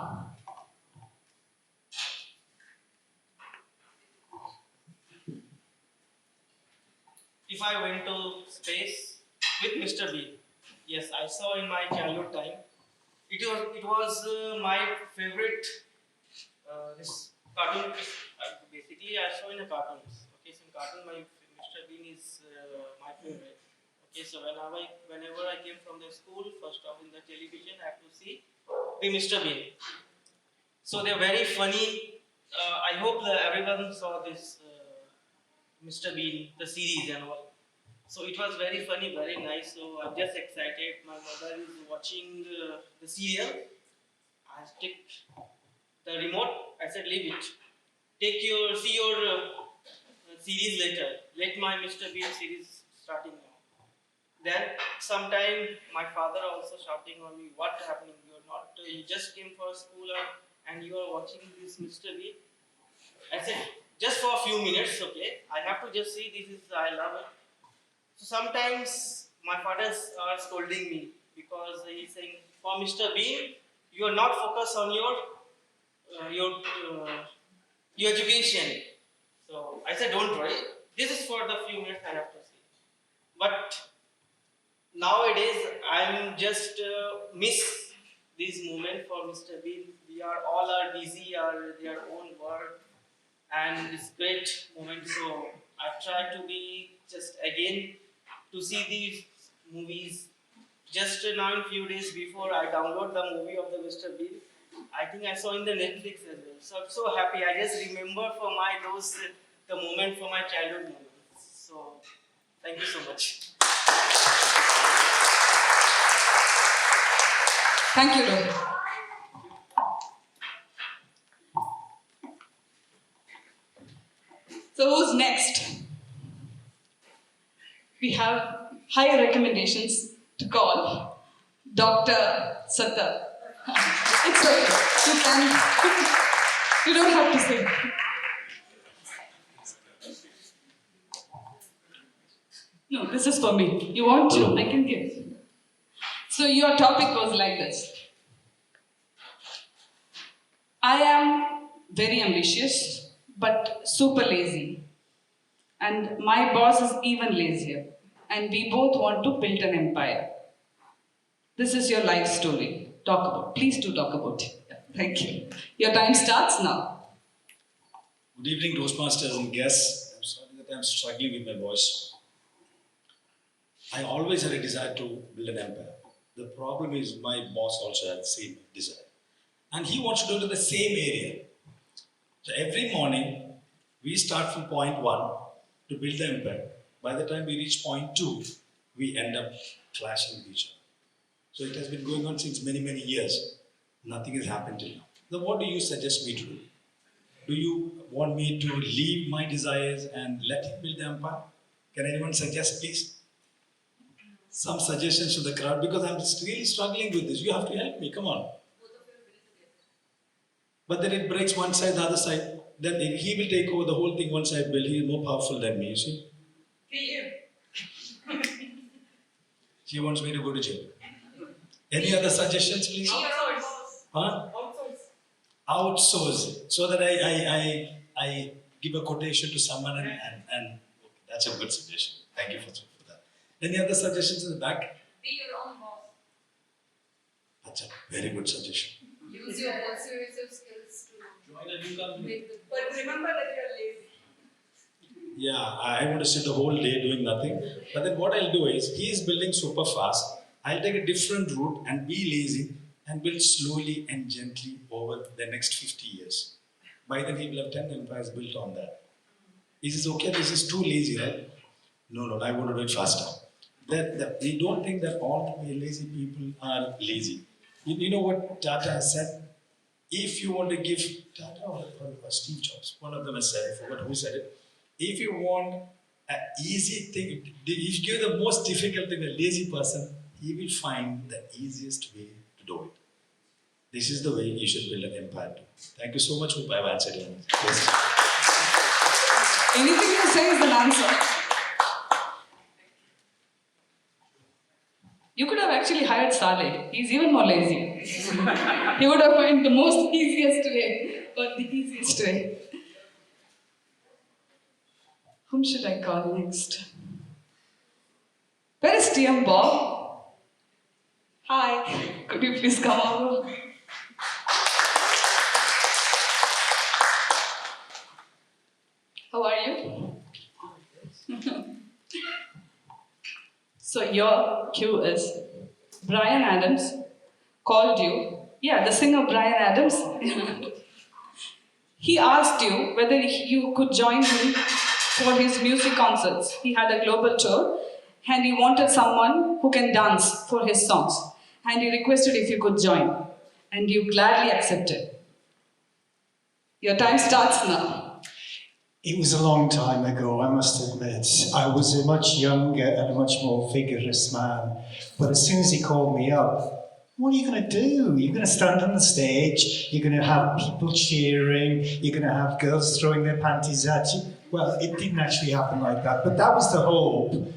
Speaker 14: If I went to space with Mr. Bean, yes, I saw in my childhood time. It was my favorite this cartoon. Basically, I saw in the cartoons. Okay, so in cartoon, my Mr. Bean is my favorite. Okay, so whenever I came from the school, first off in the television, I have to see the Mr. Bean. So they're very funny. I hope that everyone saw this Mr. Bean, the series and all. So it was very funny, very nice. So I'm just excited. My mother is watching the serial. I took the remote. I said, leave it. See your series later. Let my Mr. Bean series starting now. Then sometime my father also shouting on me, what happening? You're not. You just came for school and you are watching this Mr. Bean. I said, just for a few minutes, okay. I have to just see this is I love it. So sometimes my fathers are scolding me because he's saying, for Mr. Bean, you are not focused on your education. So I said, don't worry. This is for the few minutes I have to see. But nowadays, I'm just miss this moment for Mr. Bean. We are all busy, their own work, and it's great moment. So I try to be just again to see these movies. Just now, in few days before I download the movie of the Mr. Bean, I think I saw in the Netflix as well. So I'm so happy. I just remember for the moment for my childhood moments. So thank you so much.
Speaker 13: Thank you, Rohit. have high recommendations to call Dr. Sattar. It's okay. You can. You don't have to say. No, this is for me. You want to? I can give. So your topic goes like this. I am very ambitious, but super lazy. And my boss is even lazier. And we both want to build an empire. This is your life story. Please do talk about it. Thank you. Your time starts now.
Speaker 4: Good evening, Toastmasters and guests. I'm sorry that I'm struggling with my voice. I always had a desire to build an empire. The problem is my boss also had the same desire. And he wants to do it in the same area. So every morning, we start from point 1 to build the empire. By the time we reach point 2, we end up clashing with each other. So it has been going on since many, many years. Nothing has happened till now. Then what do you suggest me to do? Do you want me to leave my desires and let him build the empire? Can anyone suggest, please? Some suggestions to the crowd, because I'm really struggling with this. You have to help me, come on. But then it breaks one side, the other side. Then he will take over the whole thing once I build. He is more powerful than me, you see. She wants me to go to jail. Any other suggestions, please?
Speaker 6: Outsource.
Speaker 4: Huh? Outsource. So that I give a quotation to someone and okay, that's a good suggestion. Thank you for that. Any other suggestions in the back?
Speaker 5: Be your own boss.
Speaker 4: That's a very good suggestion.
Speaker 5: Use your persuasive skills to
Speaker 4: Join a new company.
Speaker 6: But remember that you're lazy.
Speaker 4: Yeah, I want to sit the whole day doing nothing. But then what I'll do is, he is building super fast. I'll take a different route and be lazy and build slowly and gently over the next 50 years. By then he will have 10 empires built on that. Is this okay? This is too lazy, right? No, I want to do it faster. We don't think that all lazy people are lazy. You know what Tata has said? If you want to give, Tata or Steve Jobs, one of them has said, I forgot who said it. If you want an easy thing, if you give the most difficult thing to a lazy person, he will find the easiest way to do it. This is the way you should build an empire too. Thank you so much. Hope I've answered your question.
Speaker 13: Anything you say is an answer. You could have actually hired Saleh. He's even more lazy. He would have found the most easiest way, or the easiest way. Whom should I call next? Where is TM Bob? Hi, could you please come over? How are you? So your cue is Bryan Adams called you. Yeah, the singer Bryan Adams. He asked you whether you could join him for his music concerts. He had a global tour and he wanted someone who can dance for his songs. And he requested if you could join. And you gladly accepted. Your time starts now.
Speaker 15: It was a long time ago, I must admit. I was a much younger and a much more vigorous man. But as soon as he called me up, what are you going to do? You're going to stand on the stage, you're going to have people cheering, you're going to have girls throwing their panties at you. Well, it didn't actually happen like that, but that was the hope.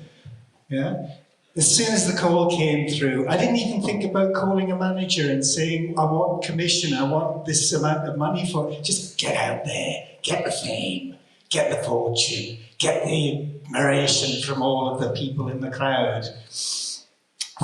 Speaker 15: Yeah? As soon as the call came through, I didn't even think about calling a manager and saying, I want commission, I want this amount of money for it. Just get out there, get the fame, get the fortune, get the admiration from all of the people in the crowd.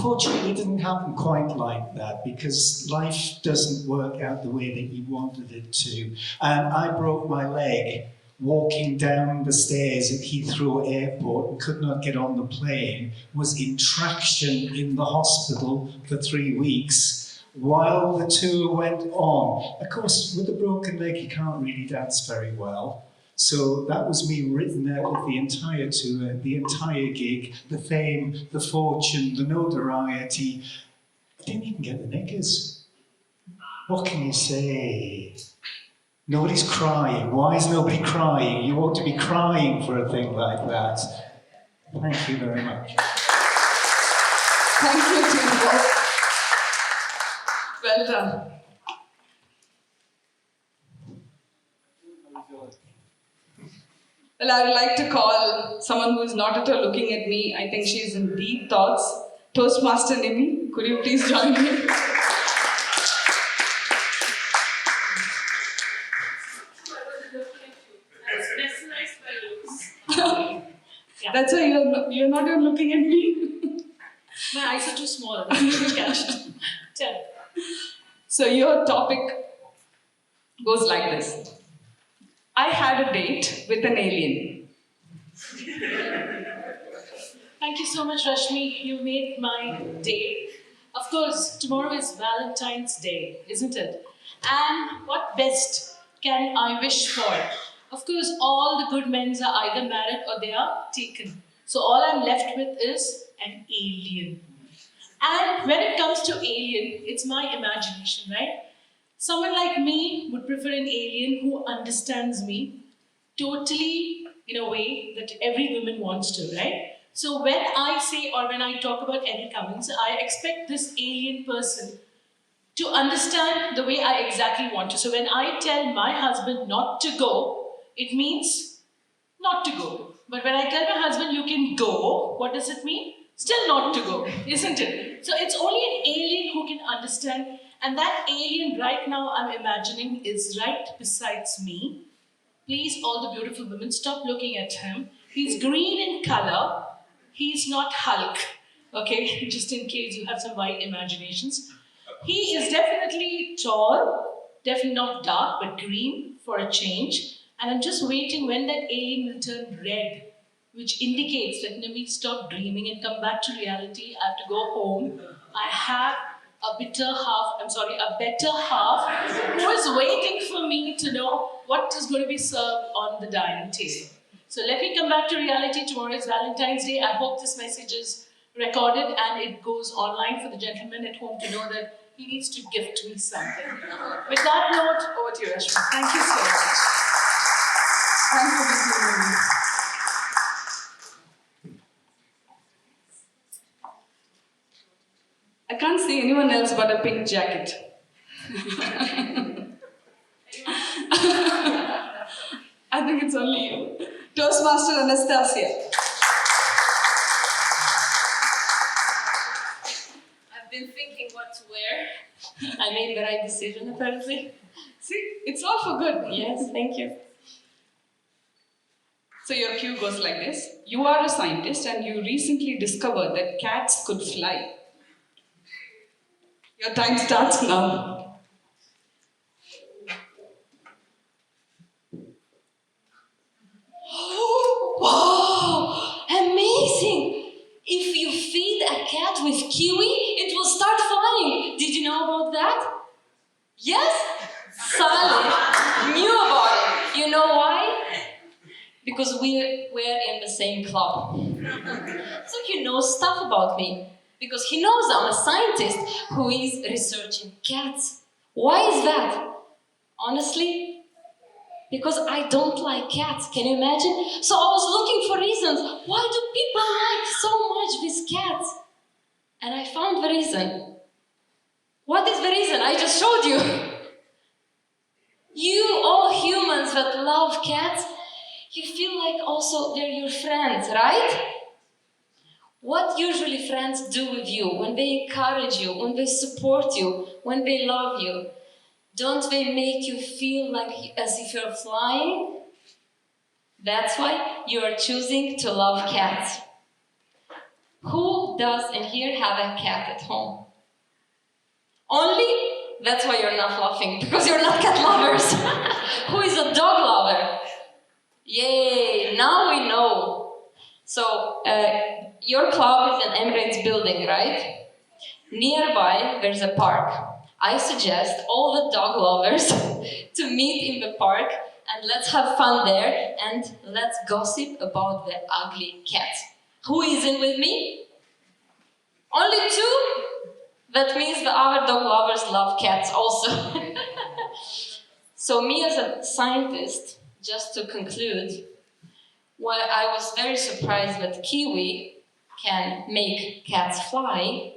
Speaker 15: Fortunately, it didn't happen quite like that because life doesn't work out the way that you wanted it to. And I broke my leg walking down the stairs at Heathrow Airport and could not get on the plane, was in traction in the hospital for 3 weeks while the tour went on. Of course, with a broken leg, you can't really dance very well. So that was me written out of the entire tour, the entire gig, the fame, the fortune, the notoriety. I didn't even get the knickers. What can you say? Nobody's crying. Why is nobody crying? You ought to be crying for a thing like that. Thank you very much.
Speaker 13: Thank you, team. Well done. Well, I would like to call someone who is not at all looking at me. I think she's in deep thoughts. Toastmaster Nimi, could you please join me? That's why you're not even looking at me.
Speaker 7: My eyes are too small. I didn't catch it. Tell me.
Speaker 13: So your topic goes like this. I had a date with an alien.
Speaker 7: Thank you so much, Rashmi. You made my day. Of course, tomorrow is Valentine's Day, isn't it? And what best can I wish for? Of course, all the good men are either married or they are taken. So all I'm left with is an alien. And when it comes to alien, it's my imagination, right? Someone like me would prefer an alien who understands me totally in a way that every woman wants to, right? So when I say or when I talk about Eddie Cummins, I expect this alien person to understand the way I exactly want to. So when I tell my husband not to go, it means not to go. But when I tell my husband you can go, what does it mean? Still not to go, isn't it? So it's only an alien who can understand. And that alien right now I'm imagining is right besides me. Please, all the beautiful women, stop looking at him. He's green in color. He's not Hulk, okay? Just in case you have some white imaginations. He is definitely tall, definitely not dark, but green for a change. And I'm just waiting when that alien will turn red, which indicates that Nimi, stop dreaming and come back to reality. I have to go home. I have a better half who is waiting for me to know what is going to be served on the dining table. So let me come back to reality. Tomorrow is Valentine's Day. I hope this message is recorded and it goes online for the gentleman at home to know that he needs to gift me something. With that note, over to you, Rashmi. Thank you so much. Thank you for being with me. I can't see anyone else but a pink jacket. I think it's only you. Toastmaster Anastasia.
Speaker 16: I've been thinking what to wear. I made the right decision, apparently.
Speaker 13: See, it's all for good.
Speaker 16: Yes, thank you.
Speaker 13: So your cue goes like this. You are a scientist and you recently discovered that cats could fly. Your time starts now.
Speaker 16: Oh, wow! Amazing! If you feed a cat with kiwi, it will start flying. Did you know about that? Yes? Salih knew about it. You know why? Because we're in the same club. So he knows stuff about me. Because he knows I'm a scientist who is researching cats. Why is that? Honestly, because I don't like cats. Can you imagine? So I was looking for reasons. Why do people like so much with cats? And I found the reason. What is the reason? I just showed you. You, all humans that love cats, you feel like also they're your friends, right? What usually friends do with you when they encourage you, when they support you, when they love you? Don't they make you feel like as if you're flying? That's why you are choosing to love cats. Who does in here have a cat at home? Only? That's why you're not laughing, because you're not cat lovers. Who is a dog lover? Yay, now we know. So, your club is an Emirates building, right? Nearby, there's a park. I suggest all the dog lovers to meet in the park and let's have fun there and let's gossip about the ugly cat. Who is in with me? Only two? That means the other dog lovers love cats also. So me as a scientist, just to conclude, Well, I was very surprised that kiwi can make cats fly.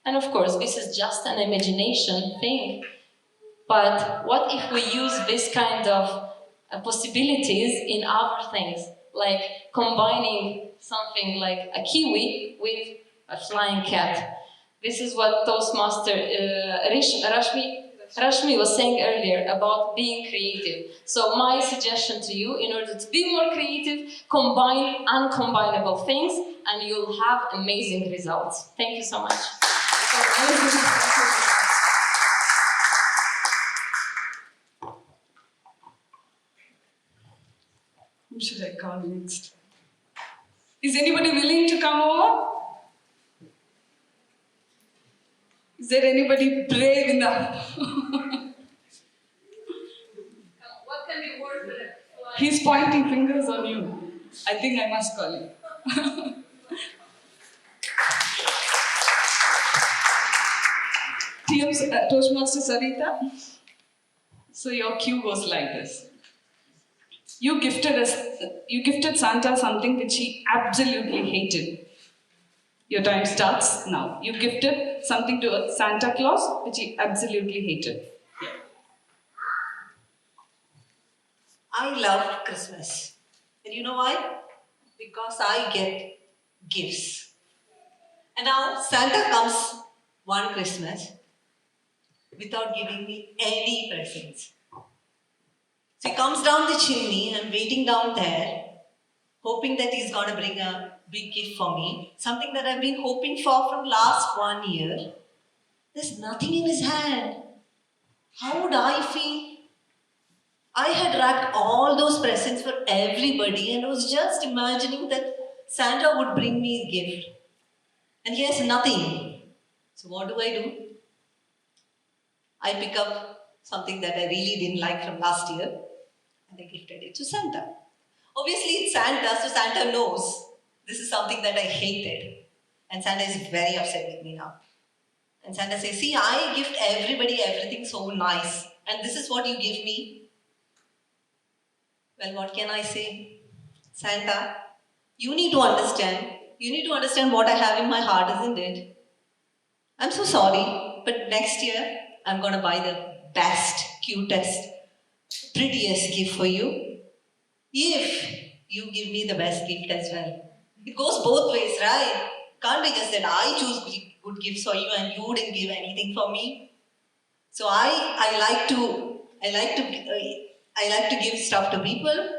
Speaker 16: And of course, this is just an imagination thing. But what if we use this kind of possibilities in other things, like combining something like a kiwi with a flying cat? This is what Toastmaster Rashmi was saying earlier about being creative. So my suggestion to you, in order to be more creative, combine uncombinable things and you'll have amazing results. Thank you so much.
Speaker 13: Who should I call next? Is anybody willing to come over? Is there anybody brave enough?
Speaker 16: What can be worse than a
Speaker 13: He's pointing fingers on you. I think I must call you. Toastmaster Sarita. So your cue goes like this. You gifted Santa something which he absolutely hated. Your time starts now. You gifted something to Santa Claus which he absolutely hated.
Speaker 5: I love Christmas. And you know why? Because I get gifts. And now Santa comes one Christmas without giving me any presents. So he comes down the chimney, I'm waiting down there, hoping that he's gonna bring a big gift for me, something that I've been hoping for from last 1 year. There's nothing in his hand. How would I feel? I had wrapped all those presents for everybody and was just imagining that Santa would bring me a gift. And he has nothing. So what do? I pick up something that I really didn't like from last year and I gifted it to Santa. Obviously it's Santa, so Santa knows this is something that I hated. And Santa is very upset with me now. And Santa says, see, I gift everybody everything so nice. And this is what you give me? Well, what can I say? Santa, you need to understand. You need to understand what I have in my heart, isn't it? I'm so sorry, but next year, I'm going to buy the best, cutest, prettiest gift for you. If you give me the best gift as well. It goes both ways, right? Can't be just that I choose good gifts for you and you wouldn't give anything for me. So I like to give stuff to people,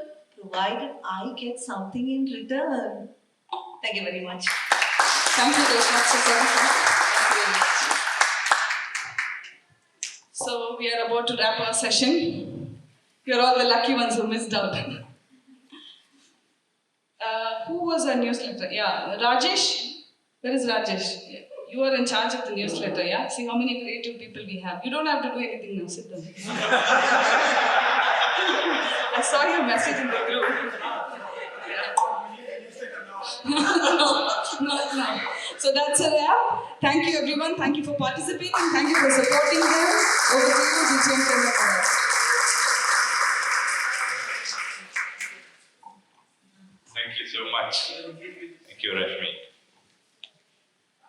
Speaker 5: provided I get something in return. Thank you very much.
Speaker 13: Thank you very much, So we are about to wrap our session. You're all the lucky ones who missed out. Who was our newsletter? Yeah, Rajesh. Where is Rajesh? Yeah. You are in charge of the newsletter, yeah? See how many creative people we have. You don't have to do anything now, sit down. I saw your message in the group. No. So that's a wrap. Thank you everyone. Thank you for participating. Thank you for supporting them. Over to you, Vijay and Murad.
Speaker 9: Thank you so much. Thank you, Rashmi.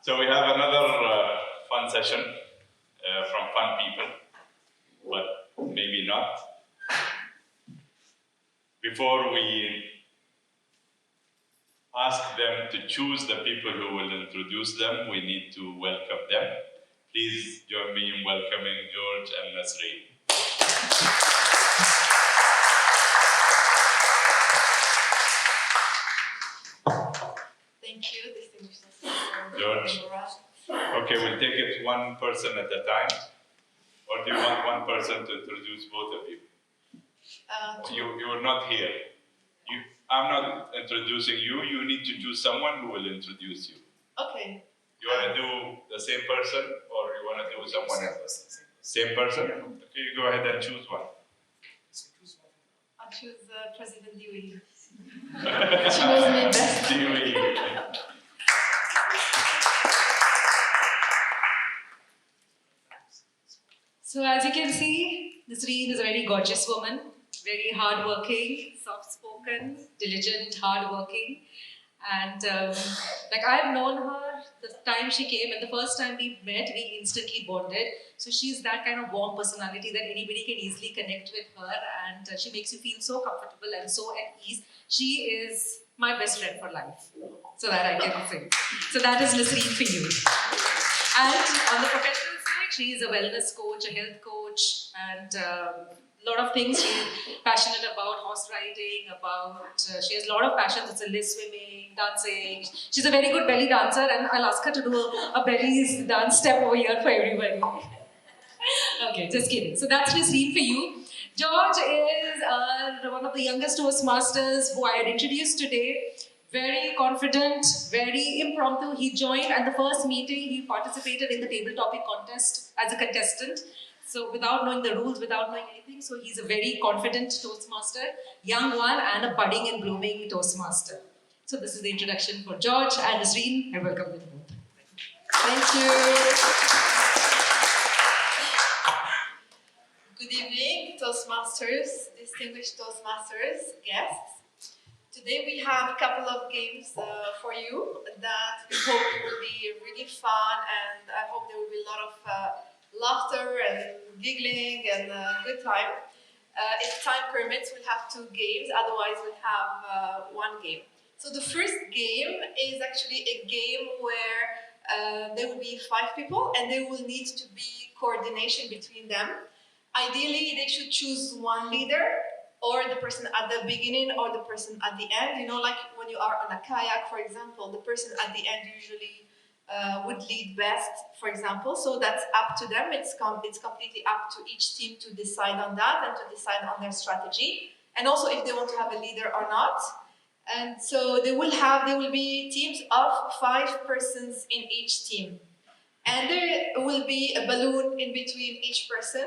Speaker 9: So we have another fun session from fun people, but maybe not. Before we ask them to choose the people who will introduce them, we need to welcome them. Please join me in welcoming George and Nasreen.
Speaker 12: Thank you, distinguished
Speaker 9: George. Okay, we'll take it one person at a time. Or do you want one person to introduce both of you? You are not here. I'm not introducing you. You need to choose someone who will introduce you.
Speaker 12: Okay.
Speaker 9: You want to do the same person or you want to do someone else? Same person? Okay, you go ahead and choose one.
Speaker 12: I'll choose President Dewey.
Speaker 16: She knows me best.
Speaker 9: Dewey.
Speaker 2: So as you can see, Nasreen is a very gorgeous woman, very hardworking, soft soft-spoken, diligent, hardworking. And like I've known her the time she came, and the first time we met, we instantly bonded. So she's that kind of warm personality that anybody can easily connect with her, and she makes you feel so comfortable and so at ease. She is my best friend for life, so that I can say. So that is Nasreen for you. And on the professional side, she is a wellness coach, a health coach, and a lot of things she's passionate about, horse riding, she has a lot of passions. It's a list, swimming, dancing. She's a very good belly dancer, and I'll ask her to do a belly dance step over here for everybody. Okay, just kidding. So that's Nasreen for you. George is one of the youngest Toastmasters who I had introduced today. Very confident, very impromptu. He joined at the first meeting. He participated in the table topic contest as a contestant. So without knowing the rules, without knowing anything, so he's a very confident Toastmaster, young one, and a budding and blooming Toastmaster. So this is the introduction for George and Nasreen. I welcome them both. Thank you.
Speaker 17: Good evening, Toastmasters, distinguished Toastmasters, guests. Today we have a couple of games for you that we hope will be really fun, and I hope there will be a lot of laughter and giggling and good time. If time permits, we'll have 2 games, otherwise we'll have 1 game. So the first game is actually a game where there will be 5 people and there will need to be coordination between them. Ideally, they should choose 1 leader, or the person at the beginning or the person at the end. You know, like when you are on a kayak, for example, the person at the end usually would lead best, for example. So that's up to them. It's completely up to each team to decide on that and to decide on their strategy. And also if they want to have a leader or not. And so there will be teams of 5 persons in each team. And there will be a balloon in between each person.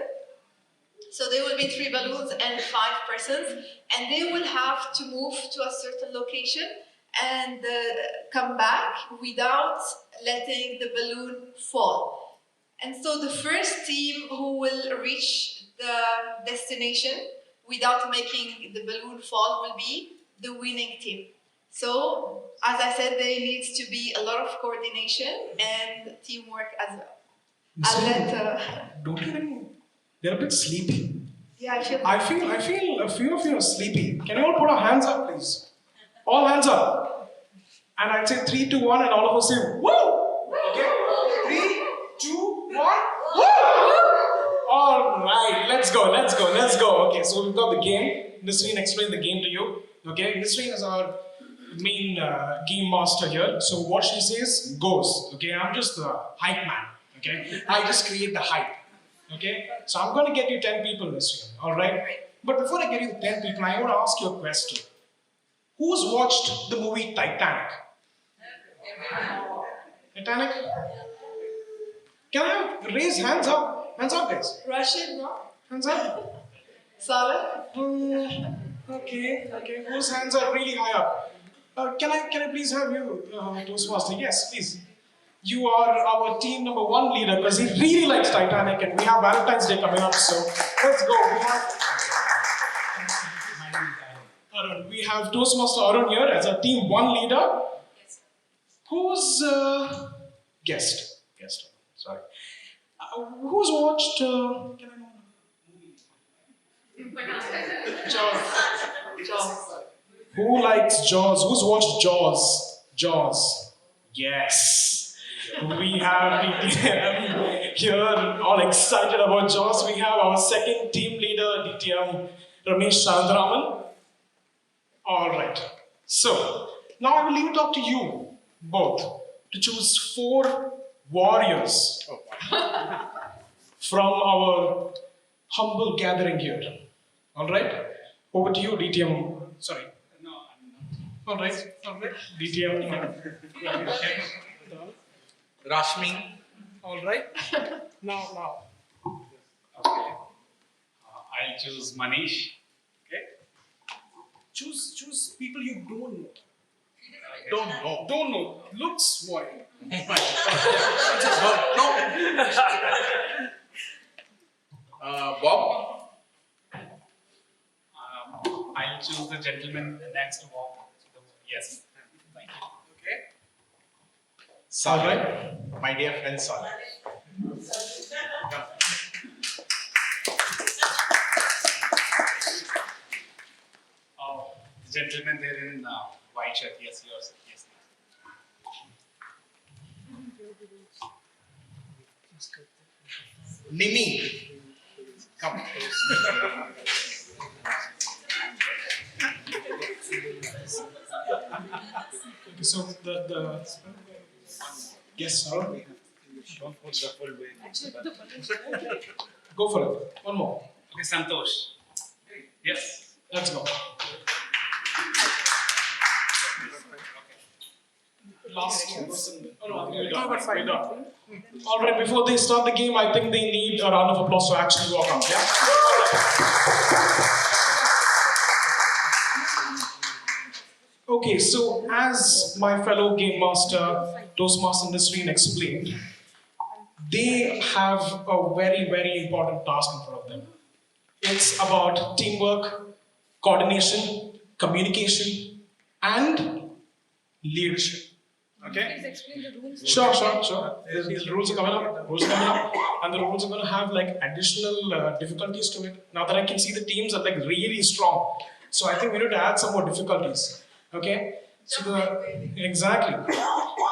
Speaker 17: So there will be 3 balloons and 5 persons, and they will have to move to a certain location and come back without letting the balloon fall. And so the first team who will reach the destination without making the balloon fall will be the winning team. So, as I said, there needs to be a lot of coordination and teamwork as well.
Speaker 11: Don't you think they're a bit sleepy?
Speaker 17: Yeah,
Speaker 11: I feel a few of you are sleepy. Can you all put our hands up, please? All hands up. And I'd say 3, 2, 1, and all of us say, woo! Okay? 3, 2, 1, woo! All right, let's go. Okay, so we've got the game. Nasreen explained the game to you. Okay, Nasreen is our main game master here. So what she says goes. Okay, I'm just the hype man. Okay, I just create the hype. Okay, so I'm going to get you 10 people this year, all right? But before I get you 10 people, I want to ask you a question. Who's watched the movie Titanic? Titanic? Can I have raise hands up? Hands up, guys.
Speaker 17: Rashid, no?
Speaker 11: Hands up.
Speaker 17: Saleh?
Speaker 11: Okay. Whose hands are really high up? Can I please have you, Toastmaster? Yes, please. You are our team number 1 leader because he really likes Titanic, and we have Valentine's Day coming up, so let's go. We have Toastmaster Arun here as our team 1 leader. Who's guest? Sorry. Who's watched? Can I know? Jaws. Who likes Jaws? Who's watched Jaws? Yes. We have DTM here, all excited about Jaws. We have our second team leader, DTM Ramesh Chandraman. All right. So, now I will leave it up to you both to choose 4 warriors from our humble gathering here. All right? Over to you, DTM. Sorry. All right. DTM.
Speaker 18: Rashmi.
Speaker 11: All right. Now.
Speaker 18: Okay. I'll choose Manish.
Speaker 11: Okay. Choose people you don't know.
Speaker 18: Don't know.
Speaker 11: Looks wild.
Speaker 18: Bob. I'll choose the the gentleman next to walk. Yes. Thank you.
Speaker 11: Okay. Saleh, my dear friend Saleh.
Speaker 18: Oh, the gentleman there in white shirt. Yes, yours. Yes.
Speaker 11: Nimi, come.
Speaker 19: Okay, so the yes, sir.
Speaker 18: Don't put the full way.
Speaker 19: Go for it. One more.
Speaker 18: Okay, Santosh. Yes.
Speaker 19: Let's go. Last person. Oh no, we're done. We're done. All right. Before they start the game, I think they need a round of applause to actually walk up. Yeah. Okay, so as my fellow game master, Toastmaster Nisreen explained, they have a very, very important task in front of them. It's about teamwork, coordination, communication, and leadership. Okay?
Speaker 13: Please explain the rules.
Speaker 19: Sure. The rules are coming up, and the rules are going to have like additional difficulties to it. Now that I can see the teams are like really strong, so I think we need to add some more difficulties. Okay? Exactly.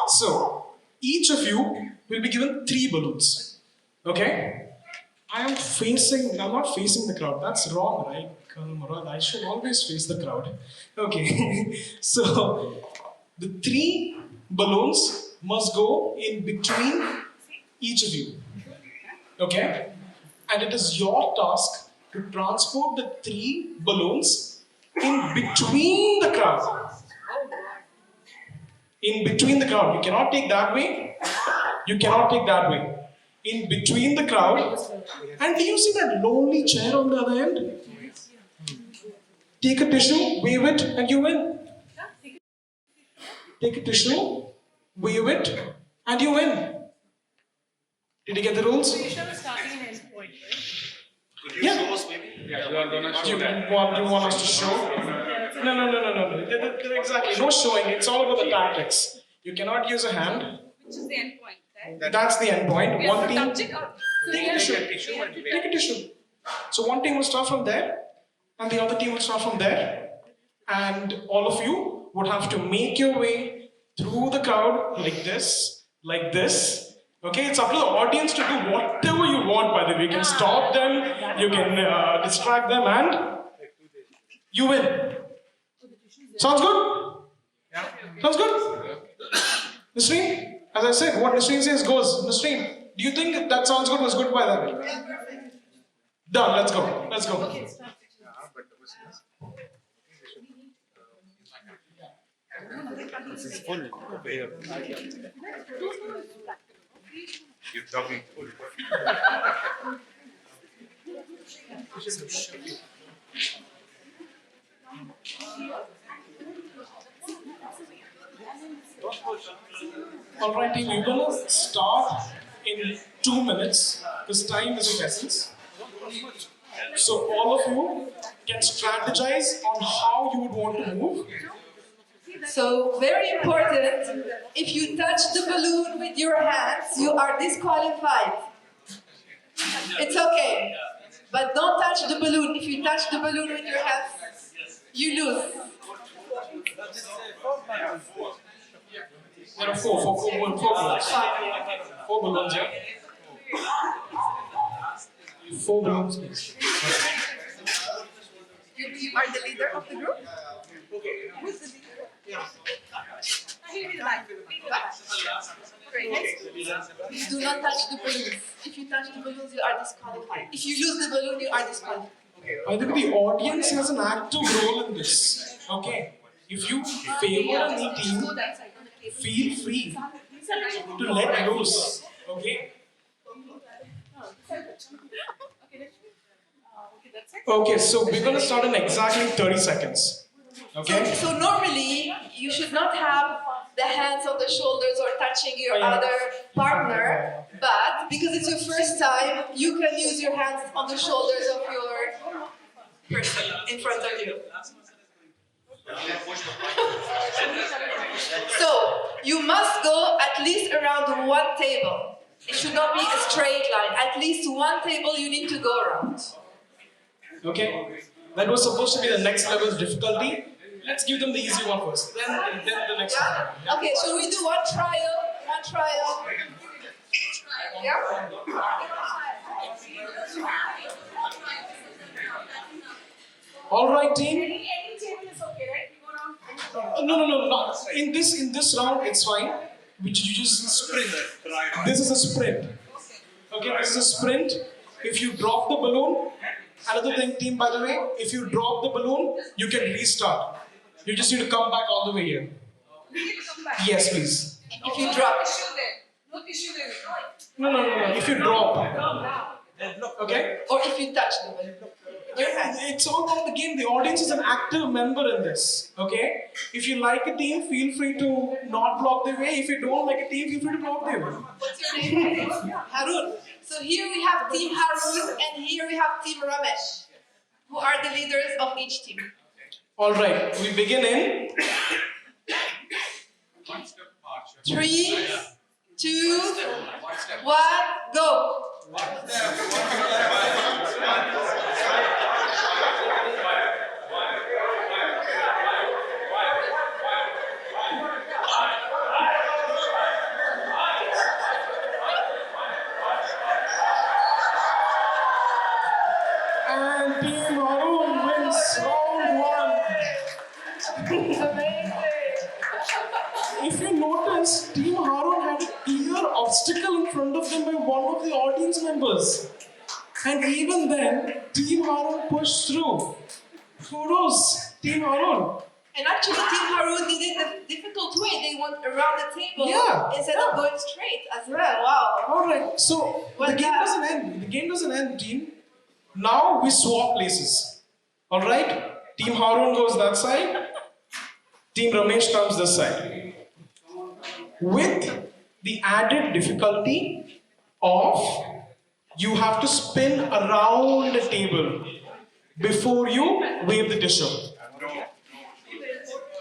Speaker 19: So each of you will be given 3 balloons. Okay? I'm not facing the crowd. That's wrong, right? Colonel Murad, I should always face the crowd. Okay. So the 3 balloons must go in between each of you. Okay? And it is your task to transport the 3 balloons in between the crowd. In between the crowd. You cannot take that way. You cannot take that way. In between the crowd. And do you see that lonely chair on the other end? Take a tissue, wave it, and you win. Take a tissue, wave it, and you win. Did you get the rules?
Speaker 13: So you should have starting and end point, right?
Speaker 11: Could you show us maybe?
Speaker 18: Yeah, you are gonna show
Speaker 19: You
Speaker 18: that.
Speaker 19: want us to show? No. Exactly. No showing. It's all about the tactics. You cannot use a hand.
Speaker 13: Which is the end point, right?
Speaker 19: That's the end point.
Speaker 13: We
Speaker 19: One
Speaker 13: have to
Speaker 19: team.
Speaker 13: touch it or
Speaker 19: Take a tissue. Take a tissue. So one team will start from there, and the other team will start from there, and all of you would have to make your way through the crowd like this. Okay, it's up to the audience to do whatever you want. By the way, you can stop them, you can distract them, and you win. Sounds good?
Speaker 11: Yeah.
Speaker 19: Sounds good? Nisreen, as I said, what Nisreen says goes. Nisreen, do you think that sounds good was good by that? Done, let's go. Let's go.
Speaker 9: This is full. You're talking full.
Speaker 19: Alright team, we're gonna start in 2 minutes because time is of essence. So all of you can strategize on how you would want to move.
Speaker 17: So, very important, if you touch the balloon with your hands, you are disqualified. It's okay, but don't touch the balloon. If you touch the balloon with your hands, you lose.
Speaker 19: There are four balloons. 4 balloons, yeah? 4 balloons, please.
Speaker 17: You are the leader of the group?
Speaker 11: Okay.
Speaker 17: Who's the leader?
Speaker 11: Yeah.
Speaker 17: Great. Do not touch the balloons. If you touch the balloons, you are disqualified. If you lose the balloon, you are disqualified.
Speaker 19: I think the audience has an active role in this. Okay? If you favor any team, feel free to let loose. Okay? Okay, so we're going to start in exactly 30 seconds. Okay?
Speaker 17: So normally, you should not have the hands on the shoulders or touching your other partner, but because it's your first time, you can use your hands on the shoulders of your person in front of you. So you must go at least around one table. It should not be a straight line. At least one table you need to go around.
Speaker 19: Okay? That was supposed to be the next level's difficulty. Let's give them the easy one first. Then the next one.
Speaker 17: Yeah? Okay, so we do one trial. One trial. Yeah?
Speaker 19: All right, team.
Speaker 6: Any table is okay, right? We go around.
Speaker 19: No. In this round, it's fine. Which you just sprint. This is a sprint. Okay, this is a sprint. If you drop the balloon, another thing, team, by the way, if you drop the balloon, you can restart. You just need to come back all the way here.
Speaker 6: We need to come back.
Speaker 19: Yes, please.
Speaker 17: If you drop.
Speaker 6: No tissue there.
Speaker 19: No. If you drop. Okay?
Speaker 17: Or if you touch the balloon.
Speaker 19: It's all part of the game. The audience is an active member in this. Okay? If you like a team, feel free to not block their way. If you don't like a team, feel free to block their way.
Speaker 17: What's your name? Harun. So here we have Team Harun and here we have Team Ramesh, who are the leaders of each team.
Speaker 19: Alright, we begin in
Speaker 17: 3, 2, 1, go!
Speaker 19: and Team Harun wins round 1.
Speaker 6: Amazing.
Speaker 19: If you notice, Team Harun had a clear obstacle in front of them by one of the audience members. And even then, Team Harun pushed through. Kudos, Team Harun.
Speaker 17: And actually, Team Harun did it the difficult way. They went around the table instead of going straight as well. Wow.
Speaker 19: Alright, so the game doesn't end. The game doesn't end, team. Now we swap places. Alright? Team Harun goes that side. Team Ramesh comes this side. With the added difficulty of you have to spin around the table before you wave the tissue.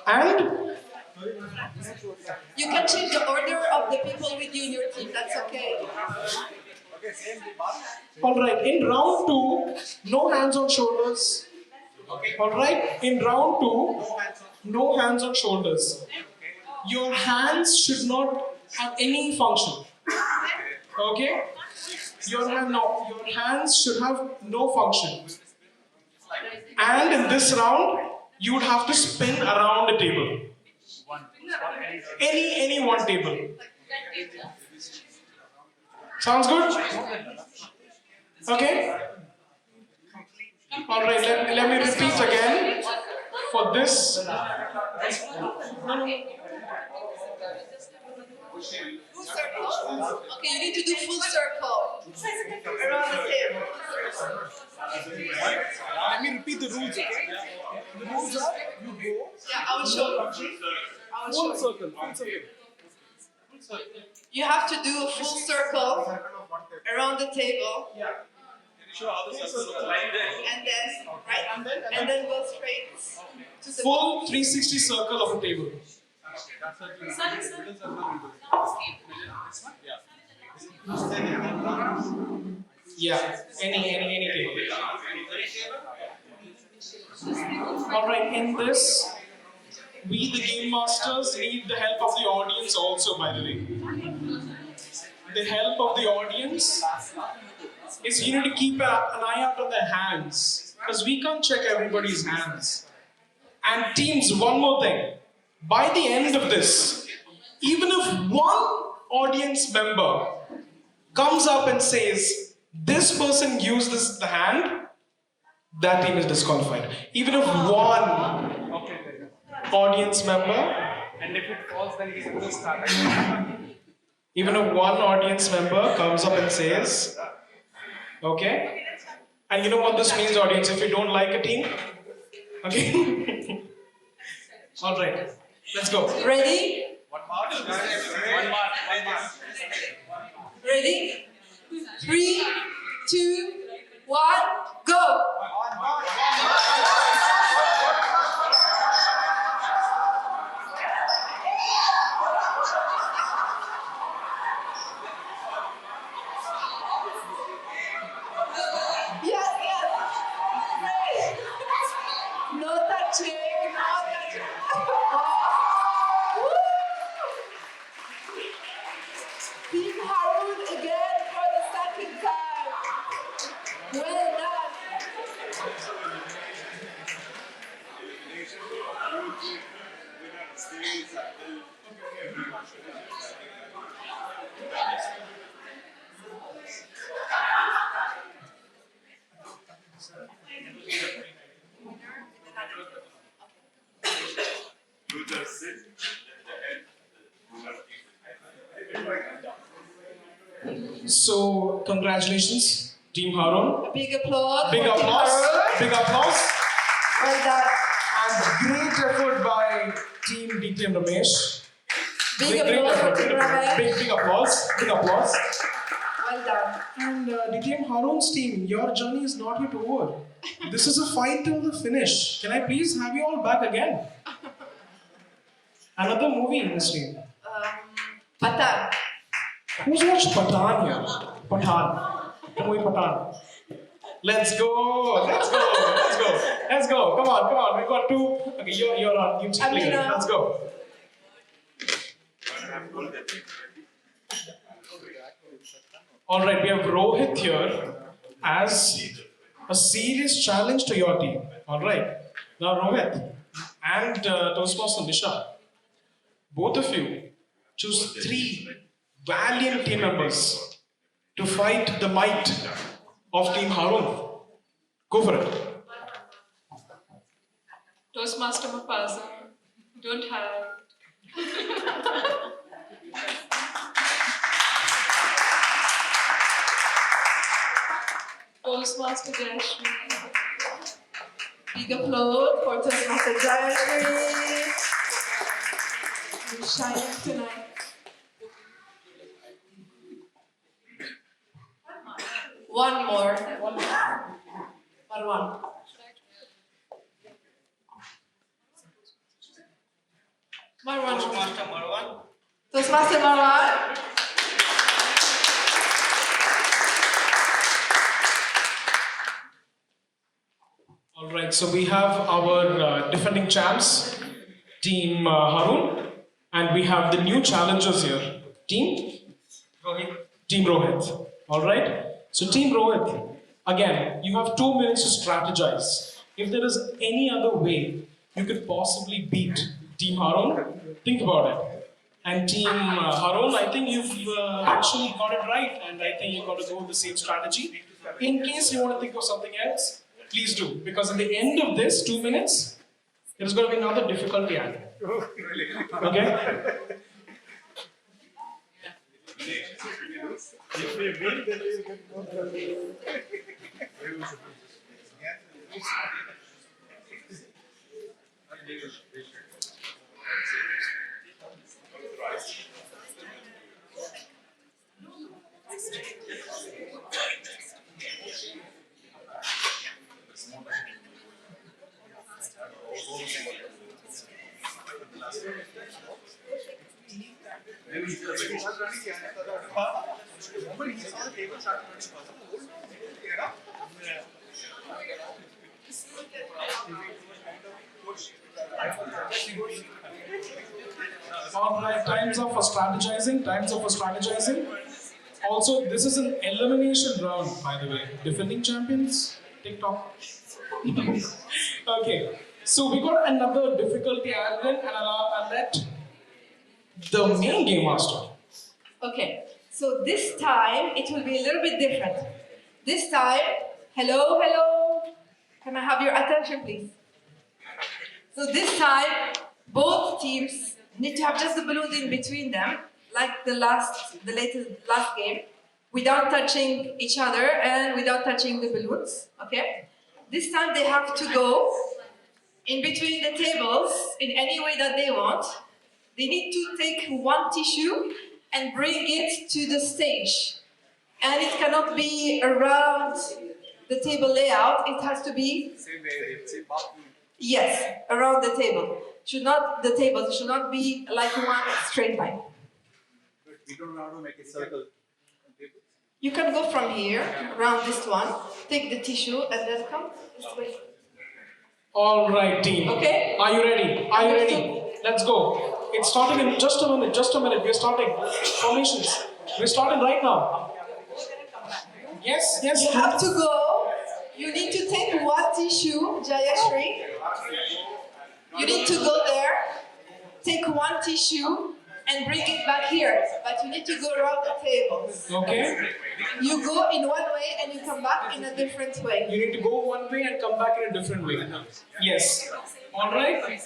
Speaker 19: And
Speaker 17: you can change the order of the people with you in your team. That's okay.
Speaker 19: alright, in round 2, no hands on shoulders. Alright, in round 2, no hands on shoulders. Your hands should not have any function. Okay? Your hands should have no function. And in this round, you would have to spin around the table. Any one table. Sounds good? Okay? Alright, let me repeat again. For this.
Speaker 17: Full circle. Okay, you need to do full circle around the table.
Speaker 19: Let me repeat the rules, okay? The rules are you go.
Speaker 17: Yeah, I will show you.
Speaker 19: Full circle.
Speaker 17: You have to do a full circle around the table.
Speaker 19: Yeah.
Speaker 17: And then go straight to the
Speaker 19: full 360 circle of a table. Yeah, any table. Alright, in this, we the game masters need the help of the audience also, by the way. The help of the audience is you need to keep an eye out on their hands, because we can't check everybody's hands. And teams, one more thing. By the end of this, even if one audience member comes up and says, this person used the hand, that team is disqualified. Even if one audience member,
Speaker 11: and if it falls, then we will start.
Speaker 19: even if one audience member comes up and says, okay, and you know what this means, audience, if you don't like a team, okay, all right, let's go.
Speaker 17: Ready?
Speaker 11: One mark.
Speaker 17: Ready? 3, 2, 1, go! Well done.
Speaker 19: So, congratulations, Team Harun.
Speaker 17: A big applause.
Speaker 19: Big
Speaker 17: for Team
Speaker 19: applause.
Speaker 17: Harun.
Speaker 19: Big applause.
Speaker 17: Well done.
Speaker 19: And great effort by Team DT and Ramesh.
Speaker 17: Big
Speaker 19: Great
Speaker 17: applause for
Speaker 19: effort,
Speaker 17: Team
Speaker 19: great effort.
Speaker 17: Ramesh.
Speaker 19: Big applause. Big applause.
Speaker 17: Well done.
Speaker 19: And DT and Harun's team, your journey is not yet over. This is a fight till the finish. Can I please have you all back again? Another movie in this team.
Speaker 17: Patan.
Speaker 19: Who's watched Patan here? Patan. The movie Patan. Let's go. Let's go. Let's go. Let's go. Come on. Come on. We've got two. Okay, you're on. You team leader. Let's go. All right. We have Rohit here as a serious challenge to your team. All right. Now Rohit and Toastmaster Nisha, both of you choose 3 valiant team members to fight the might of Team Harun. Go for it.
Speaker 13: Toastmaster Mapasa, don't hide. Toastmaster Jayashri.
Speaker 17: Big applause for Toastmaster Jayashri. You're shining tonight. One more. Marwan. Marwan.
Speaker 14: Toastmaster Marwan.
Speaker 17: Toastmaster Marwan.
Speaker 19: All right, so we have our defending champs, Team Harun, and we have the new challengers here, Team
Speaker 14: Rohit.
Speaker 19: Team Rohit. All right, so Team Rohit, again, you have 2 minutes to strategize. If there is any other way you could possibly beat Team Harun, think about it. And Team Harun, I think you've actually got it right, and I think you've got to go with the same strategy. In case you want to think of something else, please do, because at the end of this 2 minutes, there is going to be another difficulty added. Okay? Alright, time's up for strategizing. Time's up for strategizing. Also, this is an elimination round, by the way. Defending champions, TikTok. Okay, so we got another difficulty added in, and I'll let the main game master.
Speaker 17: Okay, so this time it will be a little bit different. This time, hello, hello. Can I have your attention, please? So this time, both teams need to have just the balloons in between them, like the last game, without touching each other and without touching the balloons. Okay. This time they have to go in between the tables in any way that they want. They need to take one tissue and bring it to the stage. And it cannot be around the table layout. It has to be, yes, around the table. It should not be like one straight line.
Speaker 3: We don't know how to make a circle.
Speaker 17: You can go from here, around this one, take the tissue and then come this way.
Speaker 19: All right, team.
Speaker 17: Okay.
Speaker 19: Are you ready? Are you ready? Let's go. It's starting in just a minute. Just a minute. We're starting. Formations. We're starting right now. Yes, yes.
Speaker 17: You have to go You need to take one tissue, Jayashri. You need to go there, take one tissue, and bring it back here. But you need to go around the table.
Speaker 19: Okay.
Speaker 17: You go in one way and you come back in a different way.
Speaker 19: You need to go one way and come back in a different way. Yes. All right.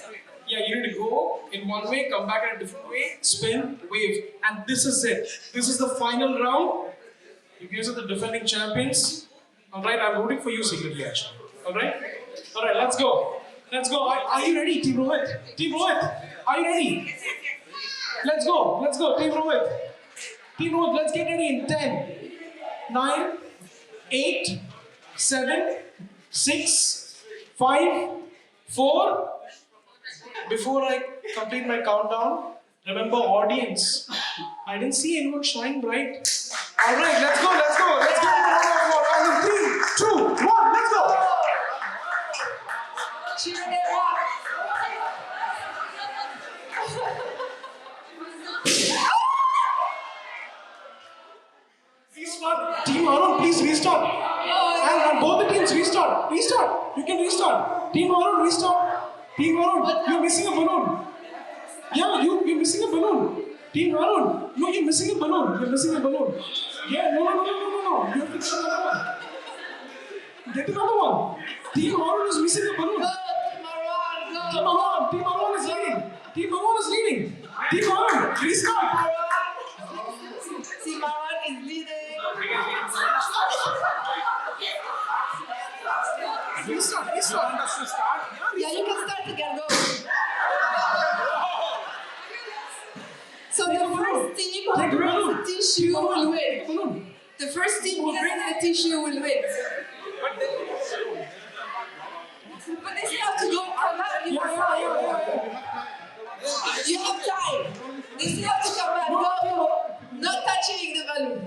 Speaker 19: Yeah, you need to go in one way, come back in a different way, spin, wave, and this is it. This is the final round. You guys are the defending champions. All right. I'm rooting for you secretly, actually. All right. All right. Let's go. Let's go. Are you ready, Team Rohit? Team Rohit, are you ready? Let's go. Let's go, Team Rohit. Team Rohit, let's get ready in 10, 9, 8, 7, 6, 5, 4. Before I complete my countdown, remember audience, I didn't see anyone shine bright. All right, let's go, let's go. Let's get a round of applause. 3, 2, 1, let's go.
Speaker 17: Cheer them up.
Speaker 19: Restart. Team Arun, please restart. And both the teams restart. Restart. You can restart. Team Arun, restart. Team Arun, you're missing a balloon. Yeah, you're missing a balloon. Team Arun, no, you're missing a balloon. You're missing a balloon. Yeah, no. You have to get another one. Get another one. Team Arun is missing a balloon. Team Arun is leading. Team Arun is leading. Team Arun, restart.
Speaker 17: Team Murad is leading.
Speaker 19: Restart.
Speaker 17: Yeah, you can start again. Go. So the first team who brings the tissue will win. The first team who brings the tissue will win. But they still have to go come back. You have time. They still have to come back. Go. Not touching the balloon.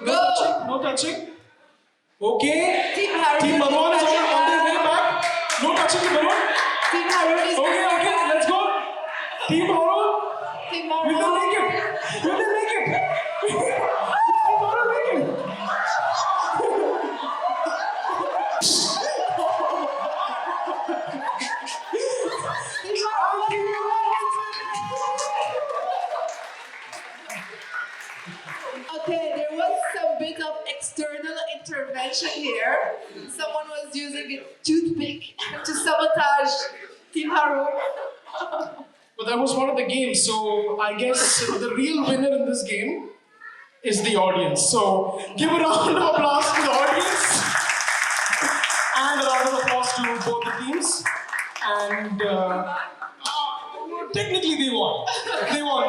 Speaker 17: Go.
Speaker 19: No touching. Okay.
Speaker 17: Team Harun
Speaker 19: Team Murad is on their way back. No touching the balloon.
Speaker 17: Team Harun is
Speaker 19: Okay, let's go. Team Harun.
Speaker 17: Team Harun.
Speaker 19: Will they make it? Will they make it? Team Harun make it.
Speaker 17: Okay, there was some bit of external intervention here. Someone was using a toothpick to sabotage Team Harun.
Speaker 19: But that was one of the games, so I guess the real winner in this game is the audience. So give a round of applause to the audience and a round of applause to both the teams. And technically they won. They won.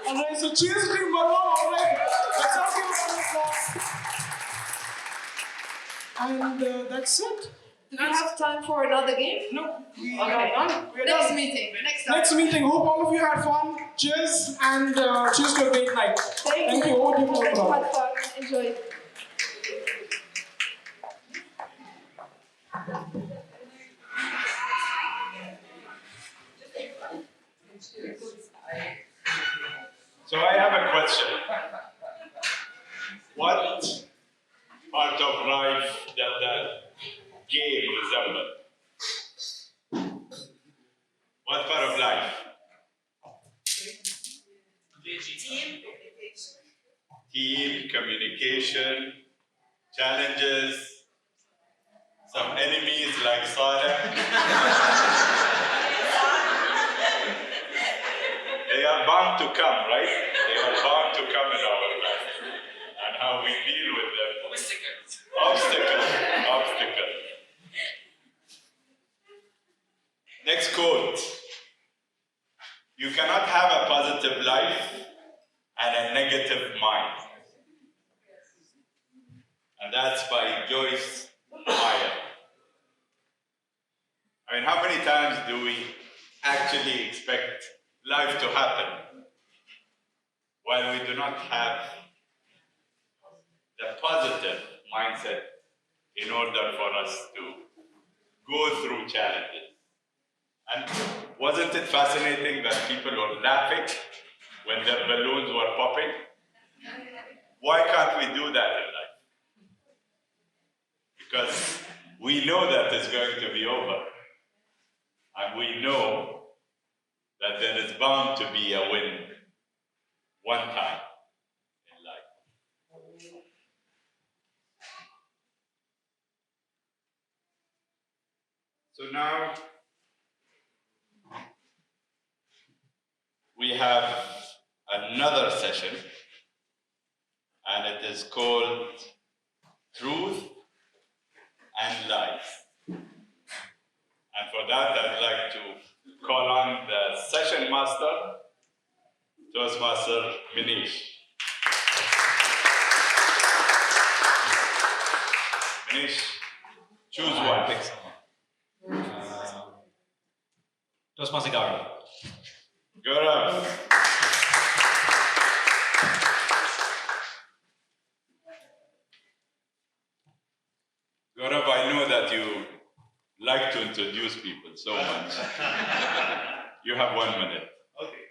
Speaker 19: Alright, so cheers to Team Murad. Alright, let's all give a round of applause. And that's it.
Speaker 17: Do we have time for another game?
Speaker 19: No. We
Speaker 17: Okay.
Speaker 19: are done. We are
Speaker 17: Next
Speaker 19: done.
Speaker 17: meeting. Next time.
Speaker 19: Next meeting. Hope all of you had fun. Cheers and cheers to a great night.
Speaker 17: Thank you.
Speaker 19: Over to you,
Speaker 17: Let's
Speaker 19: Murad.
Speaker 17: have fun. Enjoy.
Speaker 9: So I have a question. What part of life does that game resemble? What part of life? Team, communication, challenges, some enemies like Saleh. They are bound to come, right? They are bound to come in our life. And how we deal with them. Obstacles. Next quote. You cannot have a positive life and a negative mind. And that's by Joyce Meyer. I mean, how many times do we actually expect life to happen while we do not have the positive mindset in order for us to go through challenges? And wasn't it fascinating that people were laughing when their balloons were popping? Why can't we do that in life? because we know that it's going to be over. And we know that there is bound to be a win one time in life. So now we have another session, and it is called Truth and Lies. And for that, I'd like to call on the session master, Toastmaster Manish. Manish, choose one.
Speaker 1: Pick someone. Toastmaster Gaurav.
Speaker 9: Gaurav. Gaurav, I know that you like to introduce people so much. You have 1 minute.
Speaker 20: Okay.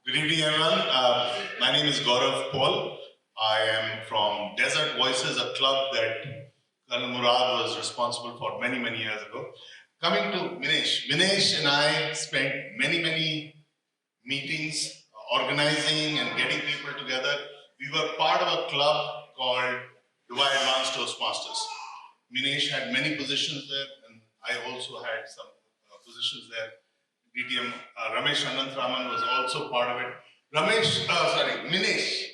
Speaker 20: Good evening, everyone. My name is Gaurav Paul. I am from Desert Voices, a club that Colonel Murad was responsible for many, many years ago. Coming to Minesh. Minesh and I spent many, many meetings organizing and getting people together. We were part of a club called Dubai Advanced Toastmasters. Minesh had many positions there, and I also had some positions there. DTM Ramesh Ananthraman was also part of it. Minesh.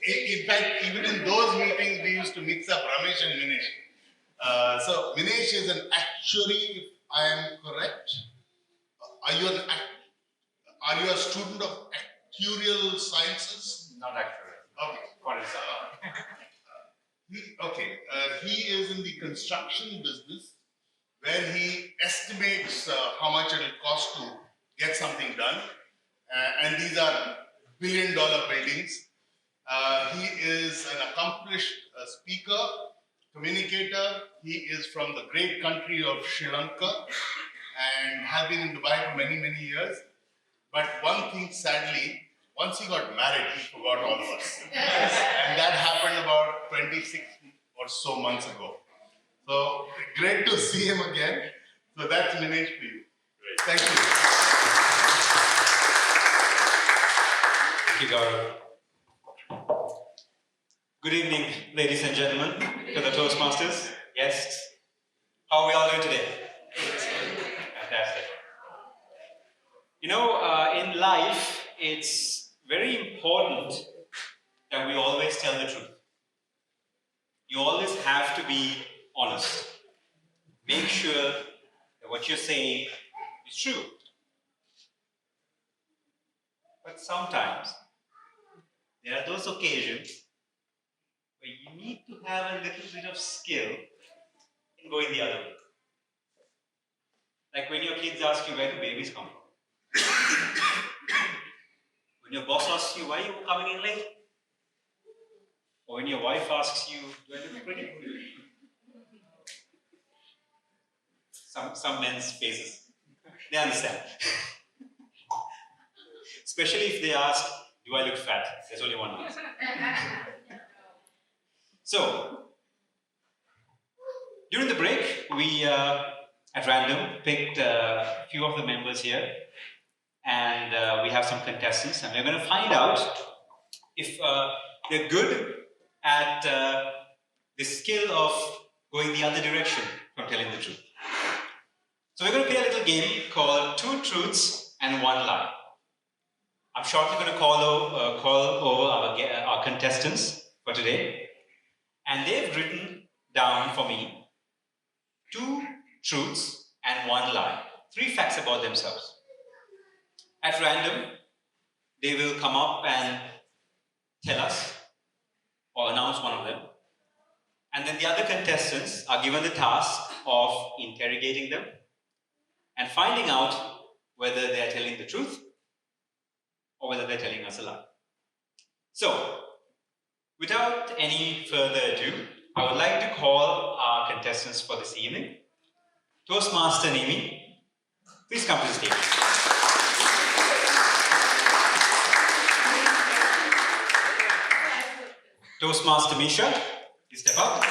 Speaker 20: In fact, even in those meetings, we used to mix up Ramesh and Minesh. So Minesh is an actuary, if I am correct. Are you a student of actuarial sciences?
Speaker 9: Not actuarial.
Speaker 20: Okay. He is in the construction business, where he estimates how much it will cost to get something done. And these are billion-dollar buildings. He is an accomplished speaker, communicator. He is from the great country of Sri Lanka and has been in Dubai for many, many years. But one thing, sadly, once he got married, he forgot all of us. And that happened about 26 or so months ago. So great to see him again. So that's Minesh for you. Great. Thank you.
Speaker 1: Thank you, Gaurav. Good evening, ladies and gentlemen, to the Toastmasters, guests. How are we all doing today? Fantastic. You know, in life, it's very important that we always tell the truth. You always have to be honest. Make sure that what you're saying is true. But sometimes, there are those occasions where you need to have a little bit of skill in going the other way. Like when your kids ask you where do babies come from. When your boss asks you why are you coming in late. Or when your wife asks you, do I look pretty? Some men's faces, they understand. Especially if they ask, do I look fat? There's only one answer. So, during the break, we at random picked a few of the members here, and we have some contestants, and we're going to find out if they're good at the skill of going the other direction from telling the truth. So we're going to play a little game called 2 Truths and 1 Lie. I'm shortly going to call over our contestants for today, and they've written down for me 2 truths and 1 lie, 3 facts about themselves. At random, they will come up and tell us or announce one of them, and then the other contestants are given the task of interrogating them and finding out whether they are telling the truth or whether they're telling us a lie. So, without any further ado, I would like to call our contestants for this evening. Toastmaster Nimi, please come to the stage. Toastmaster Misha, Please step up.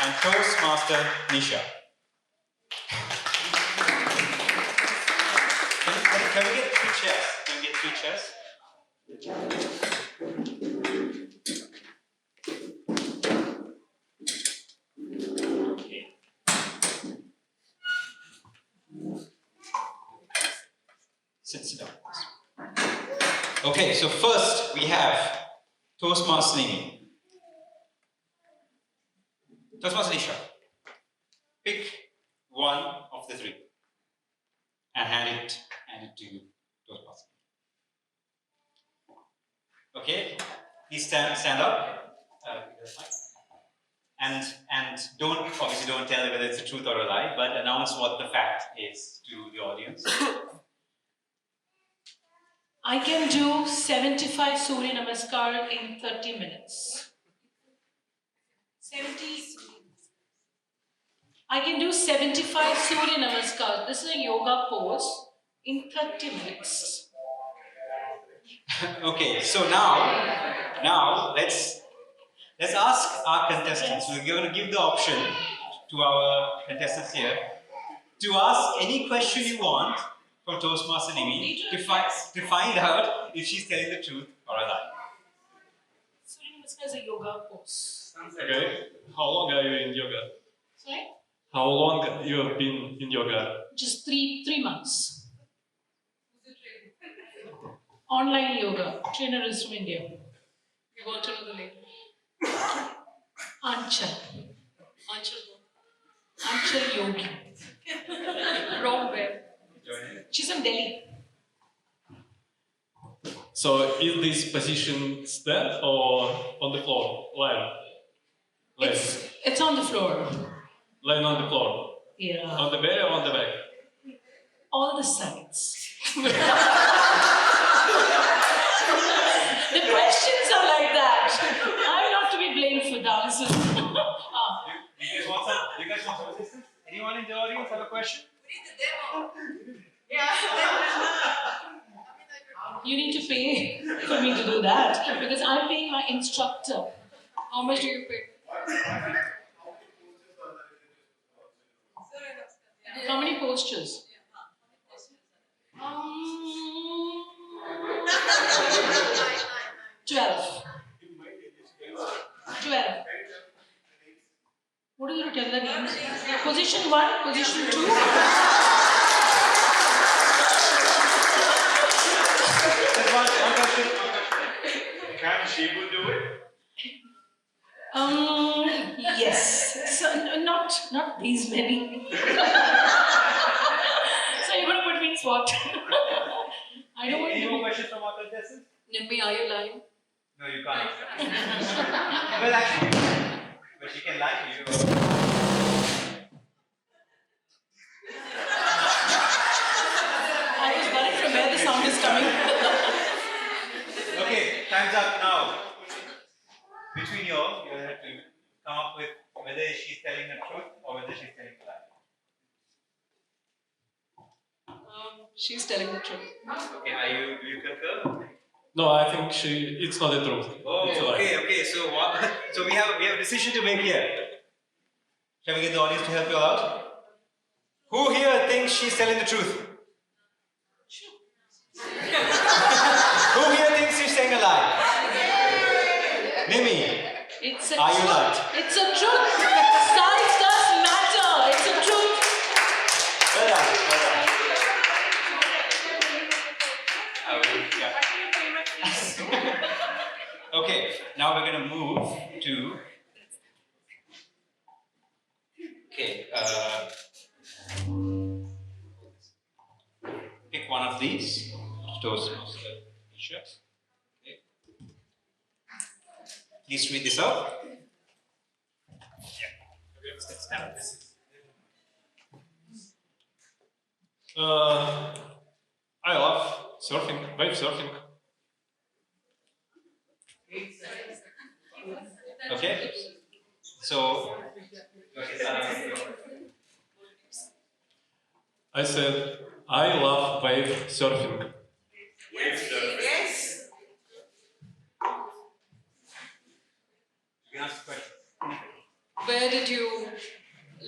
Speaker 1: And Toastmaster Nisha. Can we get 3 chairs? Can we get 3 chairs? Okay. Sit down. Okay, so first we have Toastmaster Nimi. Toastmaster Nisha. Pick one of the 3 and hand it to Toastmaster. Okay, please stand up. And obviously don't tell whether it's a truth or a lie, but announce what the fact is to the audience.
Speaker 21: I can do 75 Surya Namaskar in 30 minutes. 75 Surya Namaskar. This is a yoga pose in 30 minutes.
Speaker 1: Okay, so now let's ask our contestants. We're going to give the option to our contestants here to ask any question you want from Toastmaster Nimi to find out if she's telling the truth or a lie.
Speaker 21: Surya Namaskar is a yoga pose.
Speaker 22: Okay. How long are you in yoga?
Speaker 21: Sorry?
Speaker 22: How long you have been in yoga?
Speaker 21: Just three months. Online yoga. Trainer is from India. You want to know the name? Anchal. Anchal Yogi. From where? She's from Delhi.
Speaker 22: So is this position stand or on the floor? Lying?
Speaker 21: It's on the floor.
Speaker 22: Lying on the floor?
Speaker 21: Yeah.
Speaker 22: On the bed or on the back?
Speaker 21: All the sides. The questions are like that. I'm not to be blamed for the answers.
Speaker 1: You guys want some assistance? Anyone in the audience have a question?
Speaker 21: You need to pay for me to do that because I'm paying my instructor. How much do you pay? How many postures? 12. What are you going to tell the names? Position 1, position 2.
Speaker 1: One question. Can she do it?
Speaker 21: Yes. So not these many. So you're going to put me in spot. I don't want to.
Speaker 1: Any more questions from our contestants?
Speaker 21: Nimmi, are you lying?
Speaker 1: No, you can't. Well, actually, but she can lie to you.
Speaker 21: I was worried from where the sound is coming.
Speaker 1: Okay, time's up now. Between you all, you have to come up with whether she's telling the truth or whether she's telling a lie.
Speaker 21: She's telling the truth.
Speaker 1: Okay, do you concur?
Speaker 22: No, I think it's not the truth.
Speaker 1: Oh,
Speaker 22: It's a lie.
Speaker 1: okay. So we have a decision to make here. Shall we get the audience to help you out? Who here thinks she's telling the truth? Who here thinks she's saying a lie? Mimi, are you right?
Speaker 21: It's a truth. Size does matter. It's a truth.
Speaker 1: Well done. Okay, now we're going to move to. Okay, pick one of these. Toastmasters. Okay. Please read this out.
Speaker 22: I love surfing, wave surfing.
Speaker 1: Okay. So.
Speaker 22: I said, I love wave surfing.
Speaker 1: Wave surfing.
Speaker 6: Yes.
Speaker 3: ask the question.
Speaker 21: Where did you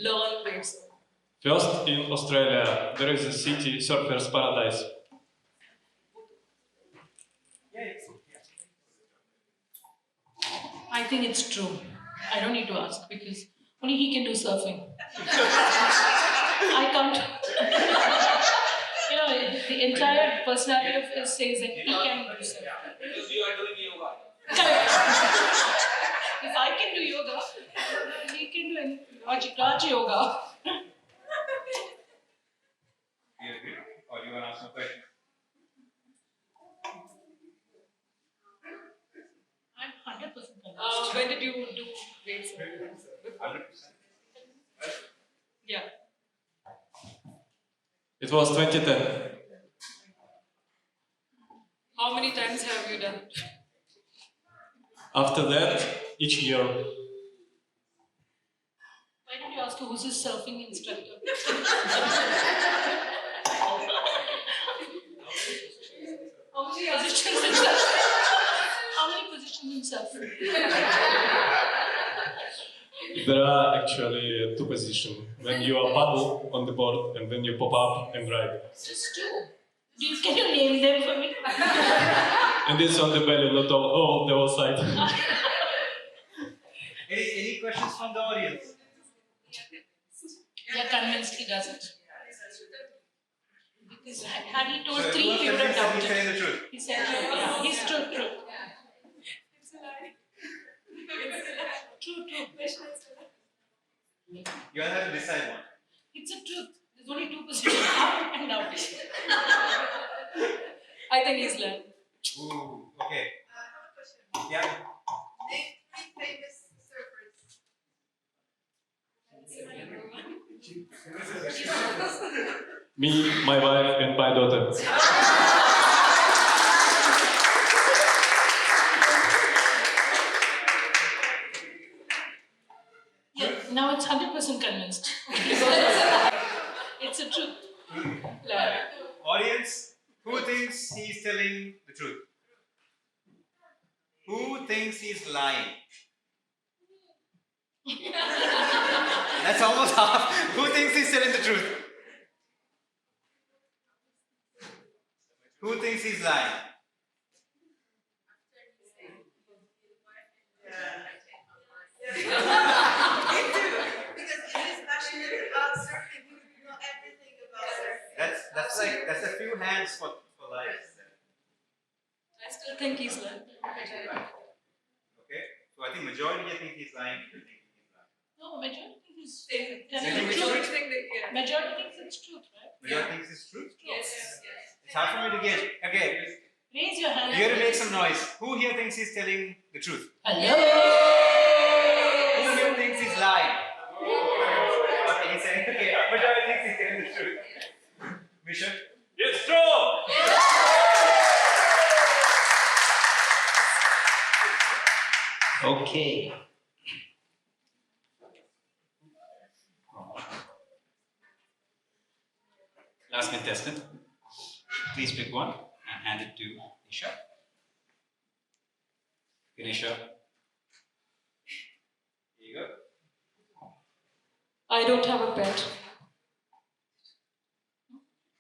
Speaker 21: learn waves?
Speaker 22: First, in Australia, there is a city, Surfers Paradise.
Speaker 21: I think it's true. I don't need to ask because only he can do surfing. I can't. The entire personality of his says that he can do surfing.
Speaker 14: Because you are doing yoga.
Speaker 21: Correct. If I can do yoga, he can do Raj yoga.
Speaker 3: Do you agree? Or you want to ask some question?
Speaker 21: I'm 100% convinced. When did you do waves?
Speaker 3: 100%.
Speaker 21: Yeah.
Speaker 22: It was 2010.
Speaker 21: How many times have you done?
Speaker 22: After that, each year.
Speaker 21: Why don't you ask her who's his surfing instructor? How many positions in surfing? How many positions in surfing?
Speaker 22: There are actually two positions. When you are paddle on the board and when you pop up and ride.
Speaker 21: Just two. Can you name them for me?
Speaker 22: And it's on the belly, not all the whole side.
Speaker 3: Any questions from the audience?
Speaker 21: You're convinced he doesn't. Because had he told
Speaker 3: So
Speaker 21: three,
Speaker 3: you
Speaker 21: we would have
Speaker 3: are
Speaker 21: doubted.
Speaker 3: he's telling the truth.
Speaker 21: He said, yeah, he's true.
Speaker 17: It's a lie.
Speaker 21: True.
Speaker 3: You all have to decide one.
Speaker 21: It's a truth. There's only two positions, up and down. I think he's lying.
Speaker 3: Ooh, okay.
Speaker 17: I have a question.
Speaker 3: Yeah.
Speaker 17: Name 3 famous surfers.
Speaker 22: Me, my wife, and my daughter.
Speaker 21: Yeah, now it's 100% convinced. It's a truth. Lie.
Speaker 3: Audience, who thinks he's telling the truth? Who thinks he's lying? That's almost half. Who thinks he's telling the truth? Who thinks he's lying?
Speaker 17: Because he's passionate about surfing, you know everything about surfing.
Speaker 3: That's a few hands for life.
Speaker 21: I still think he's lying.
Speaker 3: Okay? So I think majority here think he's lying.
Speaker 21: No, majority thinks
Speaker 3: Majority
Speaker 21: truth. Majority thinks it's truth, right?
Speaker 3: Majority thinks it's true?
Speaker 21: Yes.
Speaker 3: It's hard for me to get. Okay.
Speaker 21: Raise your hand.
Speaker 3: You have to make some noise. Who here thinks he's telling the truth?
Speaker 21: Hello?
Speaker 3: Who here thinks he's lying? Okay, he's saying, okay, majority thinks he's telling the truth. Misha?
Speaker 22: It's true!
Speaker 1: Okay. Last contestant. Please pick one and hand it to Isha. Ganesha. Here you go.
Speaker 21: I don't have a pet.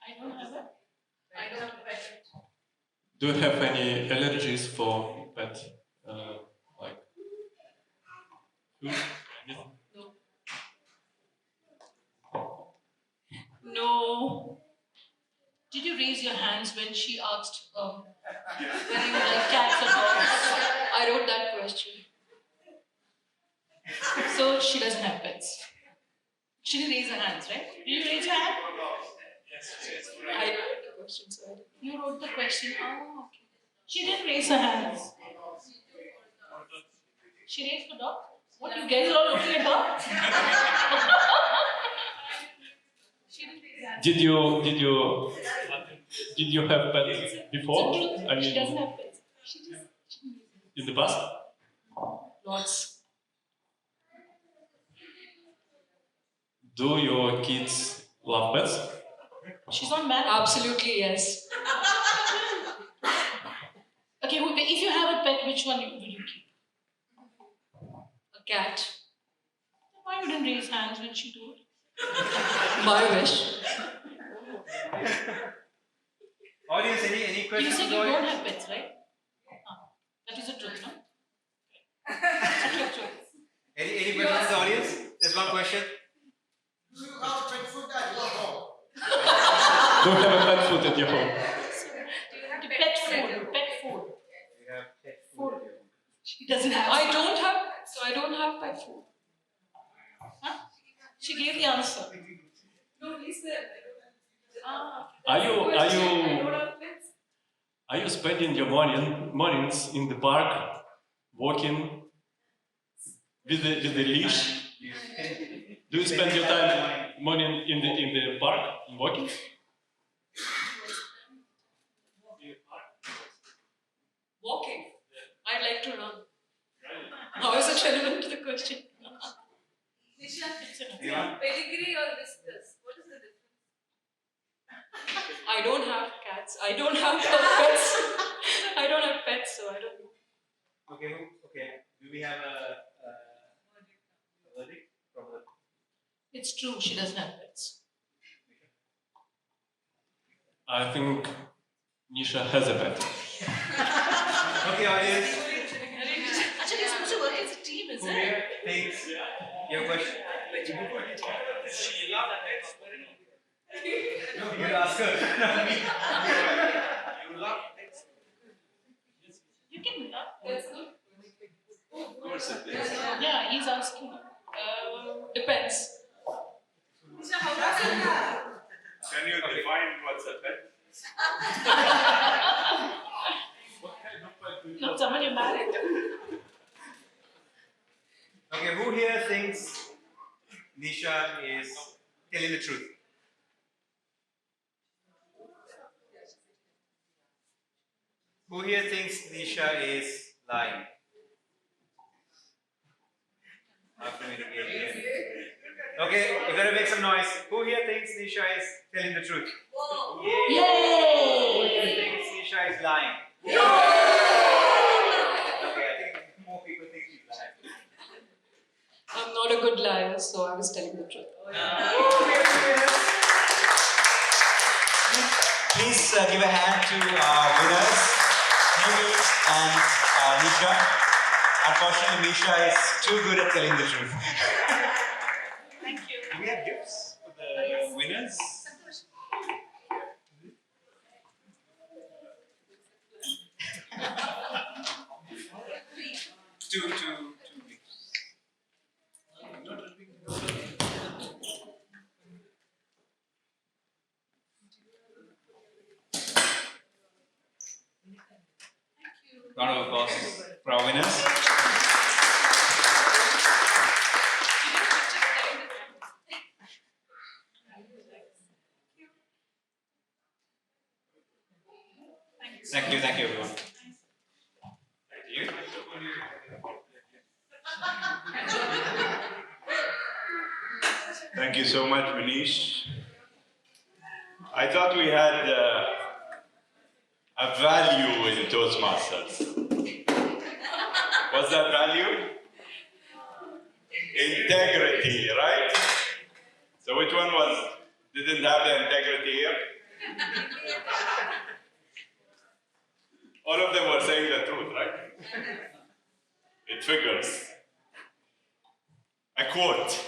Speaker 21: I don't have a pet.
Speaker 22: Do you have any allergies for pet? Like food?
Speaker 21: No. Did you raise your hands when she asked whether you like cats or dogs? I wrote that question. So she doesn't have pets. She didn't raise her hands, right? Did you raise your hand?
Speaker 22: Yes.
Speaker 21: I wrote the question, so I didn't. You wrote the question. Oh, okay. She didn't raise her hands. She raised for dog? What, you guys are all looking at her? She didn't raise her hands.
Speaker 22: Did you have pets before? I
Speaker 21: She
Speaker 22: mean,
Speaker 21: doesn't have pets. She just
Speaker 22: in the past?
Speaker 21: lots.
Speaker 22: Do your kids love pets?
Speaker 21: She's not married. Absolutely yes. Okay, if you have a pet, which one will you keep? cat. Why you didn't raise hands when she told?
Speaker 16: My wish.
Speaker 3: Audience, any
Speaker 21: You
Speaker 3: questions?
Speaker 21: said you don't have pets, right? That is the truth, no?
Speaker 3: Any questions in the audience? There's one question.
Speaker 22: Do you have a pet food at your home?
Speaker 21: Pet food. Pet food.
Speaker 3: You have pet
Speaker 21: Food. She doesn't have. I don't have pet food. Huh? She gave the answer.
Speaker 6: No, he said.
Speaker 22: Are you spending your mornings in the park, walking with the leash? Do you spend your morning in the park walking?
Speaker 21: Walking. I like to run. How is it relevant to the question?
Speaker 5: Nisha,
Speaker 21: Yeah.
Speaker 5: pedigree or whiskers? What is the difference?
Speaker 21: I don't have cats. I don't have pets. I don't have pets, so I don't know.
Speaker 3: Okay. Do we have a verdict?
Speaker 21: It's true, she doesn't have pets.
Speaker 22: I think Nisha has a pet.
Speaker 3: Okay, audience.
Speaker 21: Actually, you're supposed to work as a team, is
Speaker 3: Who
Speaker 21: it?
Speaker 3: here thinks your question? You ask her, not me. You love pets.
Speaker 21: You can love
Speaker 5: That's good.
Speaker 22: Of course it is.
Speaker 21: Yeah, he's asking. Depends.
Speaker 5: Nisha, how does it have?
Speaker 9: Can you define what's a pet?
Speaker 21: Not someone you're married to.
Speaker 3: Okay, who here thinks Nisha is telling the truth? Who here thinks Nisha is lying? After me to get here. Okay, you gotta make some noise. Who here thinks Nisha is telling the truth?
Speaker 21: Yay!
Speaker 3: Who here thinks Nisha is lying? Okay, I think more people think she's lying.
Speaker 21: I'm not a good liar, so I was telling the truth.
Speaker 8: Please give a hand to winners, Henry and Nisha. Unfortunately, Nisha is too good at telling the truth.
Speaker 21: Thank you.
Speaker 8: Do we have gifts for the winners? Two gifts. Round of applause for our winners. Thank you everyone. Thank you.
Speaker 9: Thank you so much, Manish. I thought we had a value in Toastmasters. What's that value? Integrity, right? So which one didn't have the integrity here? All of them were saying the truth, right? It figures. A quote.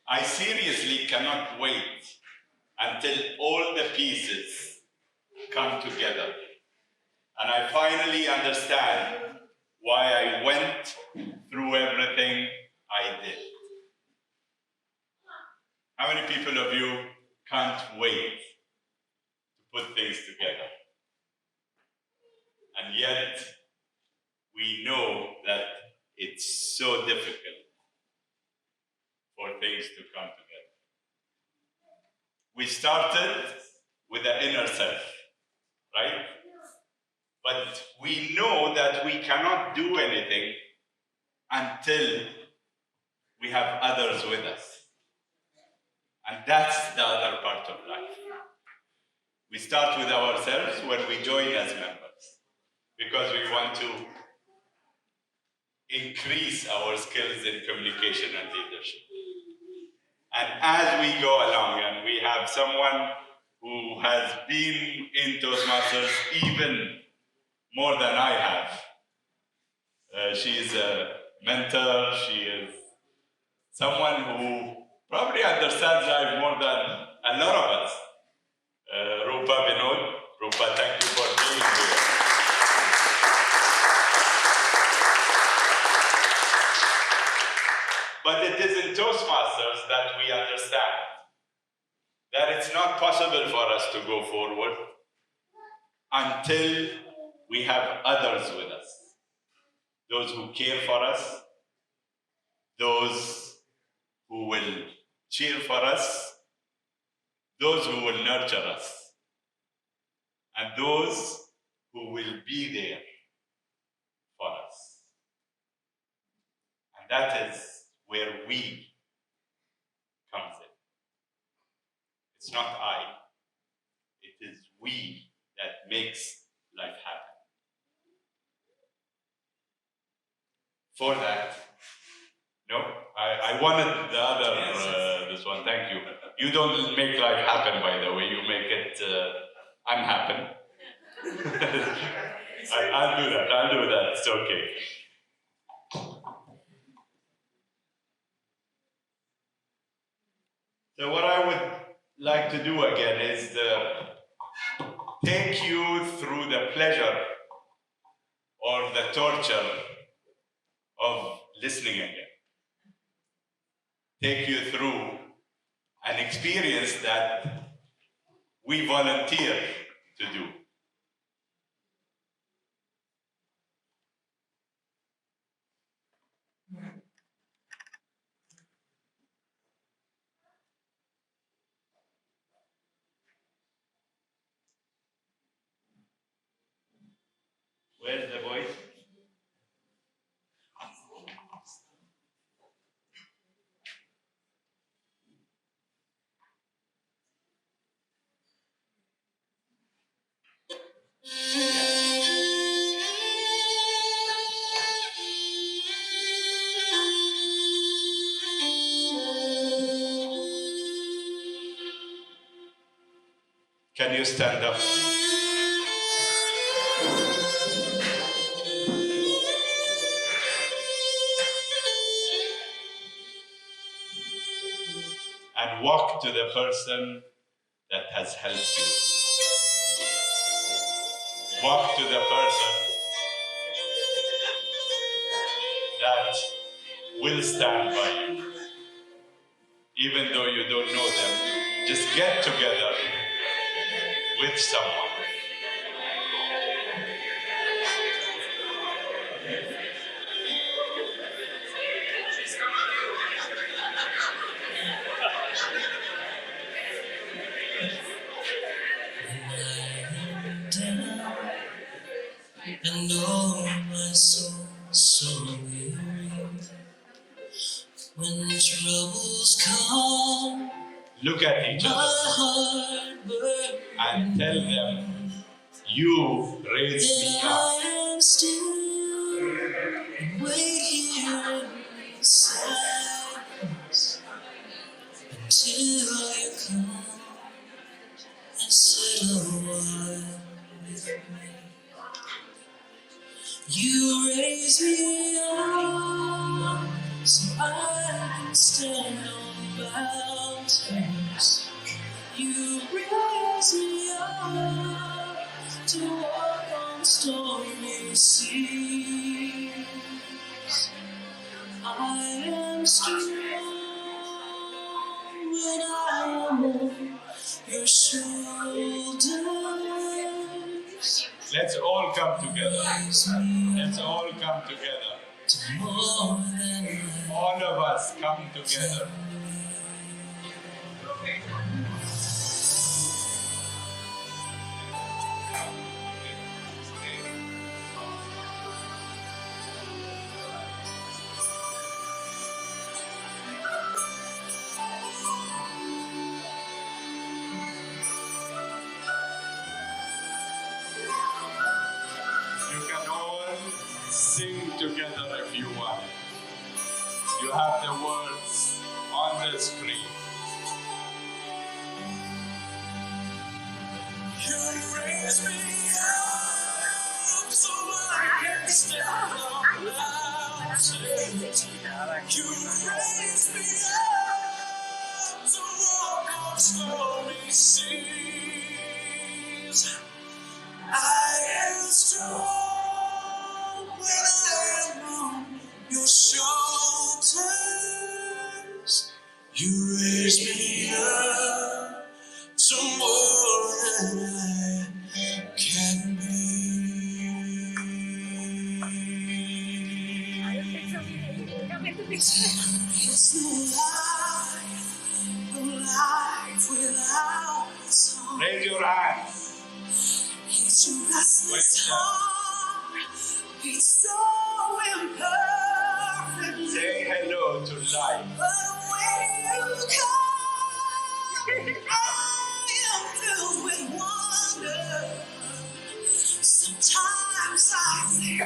Speaker 9: I seriously cannot wait until all the pieces come together and I finally understand why I went through everything I did. How many people of you can't wait to put things together? And yet, we know that it's so difficult for things to come together. We started with the inner self, right? But we know that we cannot do anything until we have others with us. And that's the other part of life. We start with ourselves when we join as members, because we want to increase our skills in communication and leadership. And as we go along, and we have someone who has been in Toastmasters even more than I have. She is a mentor, she is someone who probably understands life more than a lot of us. Rupa Vinod. Rupa, thank you for being here. But it is in Toastmasters that we understand that it's not possible for us to go forward until we have others with us. Those who care for us, those who will cheer for us, those who will nurture us, and those who will be there for us. And that is where we comes in. It's not I, it is we that makes life happen. For that, no, I wanted the other, this one, thank you. You don't make life happen, by the way, you make it unhappen. I'll do that, it's okay. So what I would like to do again is take you through the pleasure or the torture of listening again. Take you through an experience that we volunteer to do. Where's the voice? Can you stand up? And walk to the person that has helped you. Walk to the person that will stand by you. Even though you don't know them, just get together with someone.
Speaker 4: And oh, my soul so weary. When troubles come,
Speaker 9: look at each other and tell them, you raised me up.
Speaker 4: I am still and wait here in silence until you come and sit a while with me. You raise me up so I can stand on mountains. You raise me up to walk on stormy seas. I am strong when I am on your shoulders.
Speaker 9: Let's all come together. Let's all come together. All of us come together.
Speaker 22: Sing together if you want. You have the words on the screen.
Speaker 4: You raise me up so I can stand on mountains. You raise me up to walk on stormy seas. I am strong when I am on your shoulders. You raise me up to more than I can be. It's no life without song.
Speaker 22: Raise your hand.
Speaker 4: It's a restless heart, it's so imperfect.
Speaker 22: Say hello to life.
Speaker 4: But when you come, I am filled with wonder. Sometimes I think I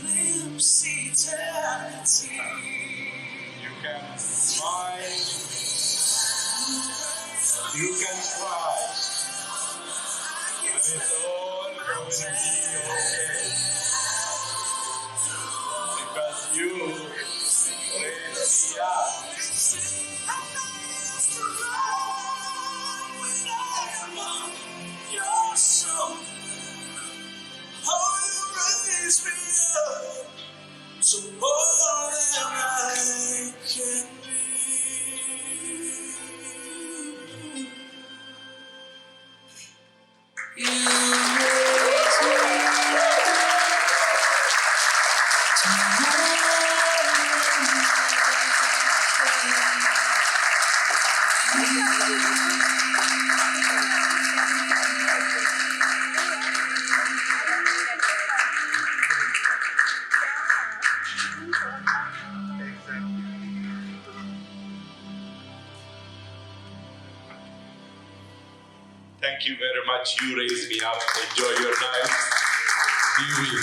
Speaker 4: glimpse eternity.
Speaker 22: You can smile. You can cry. But it's all going to be okay. Because you raised me up.
Speaker 4: Your soul, oh, you raise me up to more than I can be. You raise me
Speaker 22: Thank you very much. You raised me up. Enjoy your night. Be well.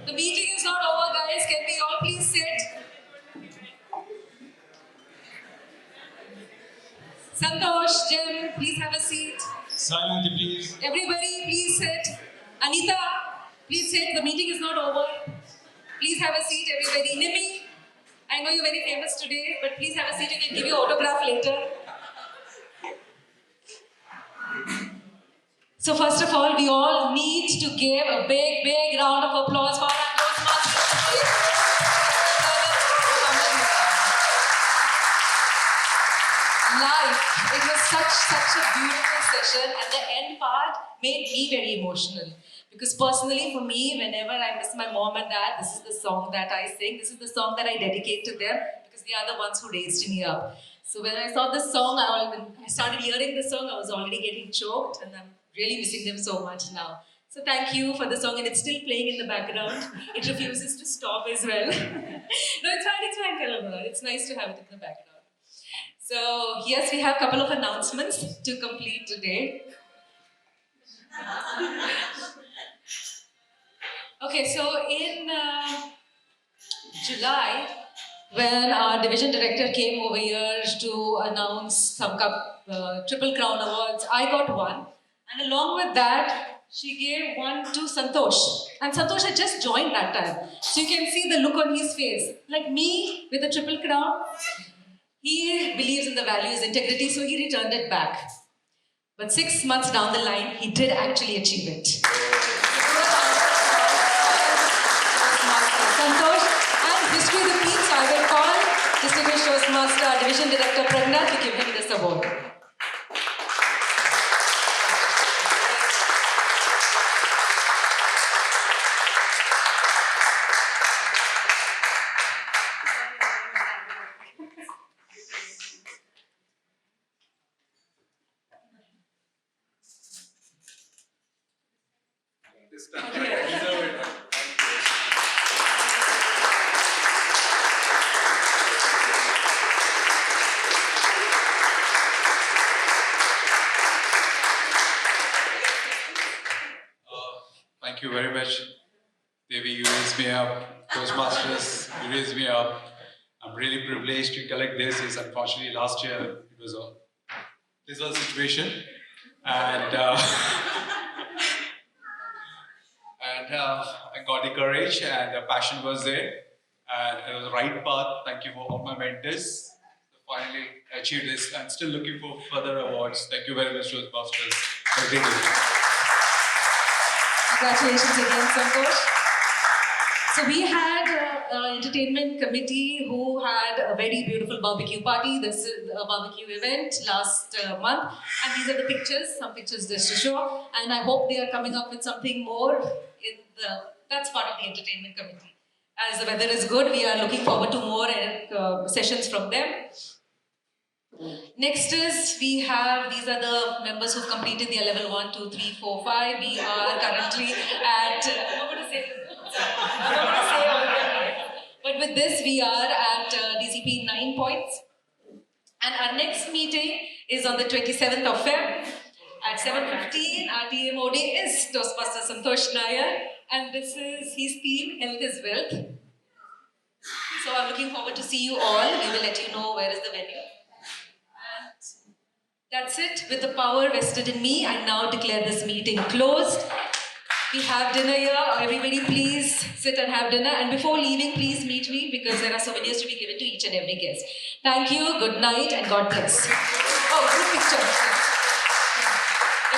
Speaker 2: The meeting is not over, guys. Can we all please sit? Santosh, Jim, please have a seat.
Speaker 1: Silent, please.
Speaker 2: Everybody, please sit. Anita, please sit. The meeting is not over. Please have a seat, everybody. Nimi, I know you're very famous today, but please have a seat. I can give you autograph later. So first of all, we all need to give a big, big round of applause for our Toastmasters. Life. It was such a beautiful session, and the end part made me very emotional. Because personally, for me, whenever I miss my mom and dad, this is the song that I sing. This is the song that I dedicate to them because they are the ones who raised me up. So when I saw this song, when I started hearing the song, I was already getting choked, and I'm really missing them so much now. So thank you for the song, and it's still playing in the background. It refuses to stop as well. No, it's fine, Murad. It's nice to have it in the background. So yes, we have a couple of announcements to complete today. Okay, so in July, when our division director came over here to announce some Triple Crown Awards, I got one. And along with that, she gave one to Santosh. And Santosh had just joined that time. So you can see the look on his face. Like me with the Triple Crown, he believes in the values, integrity, so he returned it back. But 6 months down the line, he did actually achieve it. Santosh, and history repeats, I will call Distinguished Toastmaster Division Director Pragna to give him this award.
Speaker 10: this time. You deserve it.
Speaker 15: Thank you very much. Devi, you raised me up. Toastmasters, you raised me up. I'm really privileged to collect this. Is unfortunately last year it was a dismal situation, and I got the courage and the passion was there, and it was the right path. Thank you for all my mentors. So finally, I achieved this. I'm still looking for further awards. Thank you very much, Toastmasters. Have a great day.
Speaker 2: Congratulations again, Santosh. So we had an entertainment committee who had a very beautiful barbecue party. This is a barbecue event last month, and these are the pictures, some pictures just to show. And I hope they are coming up with something more. That's part of the entertainment committee. As the weather is good, we are looking forward to more sessions from them. Next is, these are the members who've completed the level 1, 2, 3, 4, 5. We are currently at, I'm not going to say all of them. But with this, we are at DCP 9 points. And our next meeting is on the 27th of Feb. At 7:15, our TMOD is Toastmaster Santosh Nair. And this is his theme, Health is Wealth. So I'm looking forward to see you all. We will let you know where is the venue. That's it. With the power vested in me, I now declare this meeting closed. We have dinner here. Everybody please sit and have dinner. And before leaving, please meet me because there are souvenirs to be given to each and every guest. Thank you, good night, and God bless. Oh, good picture.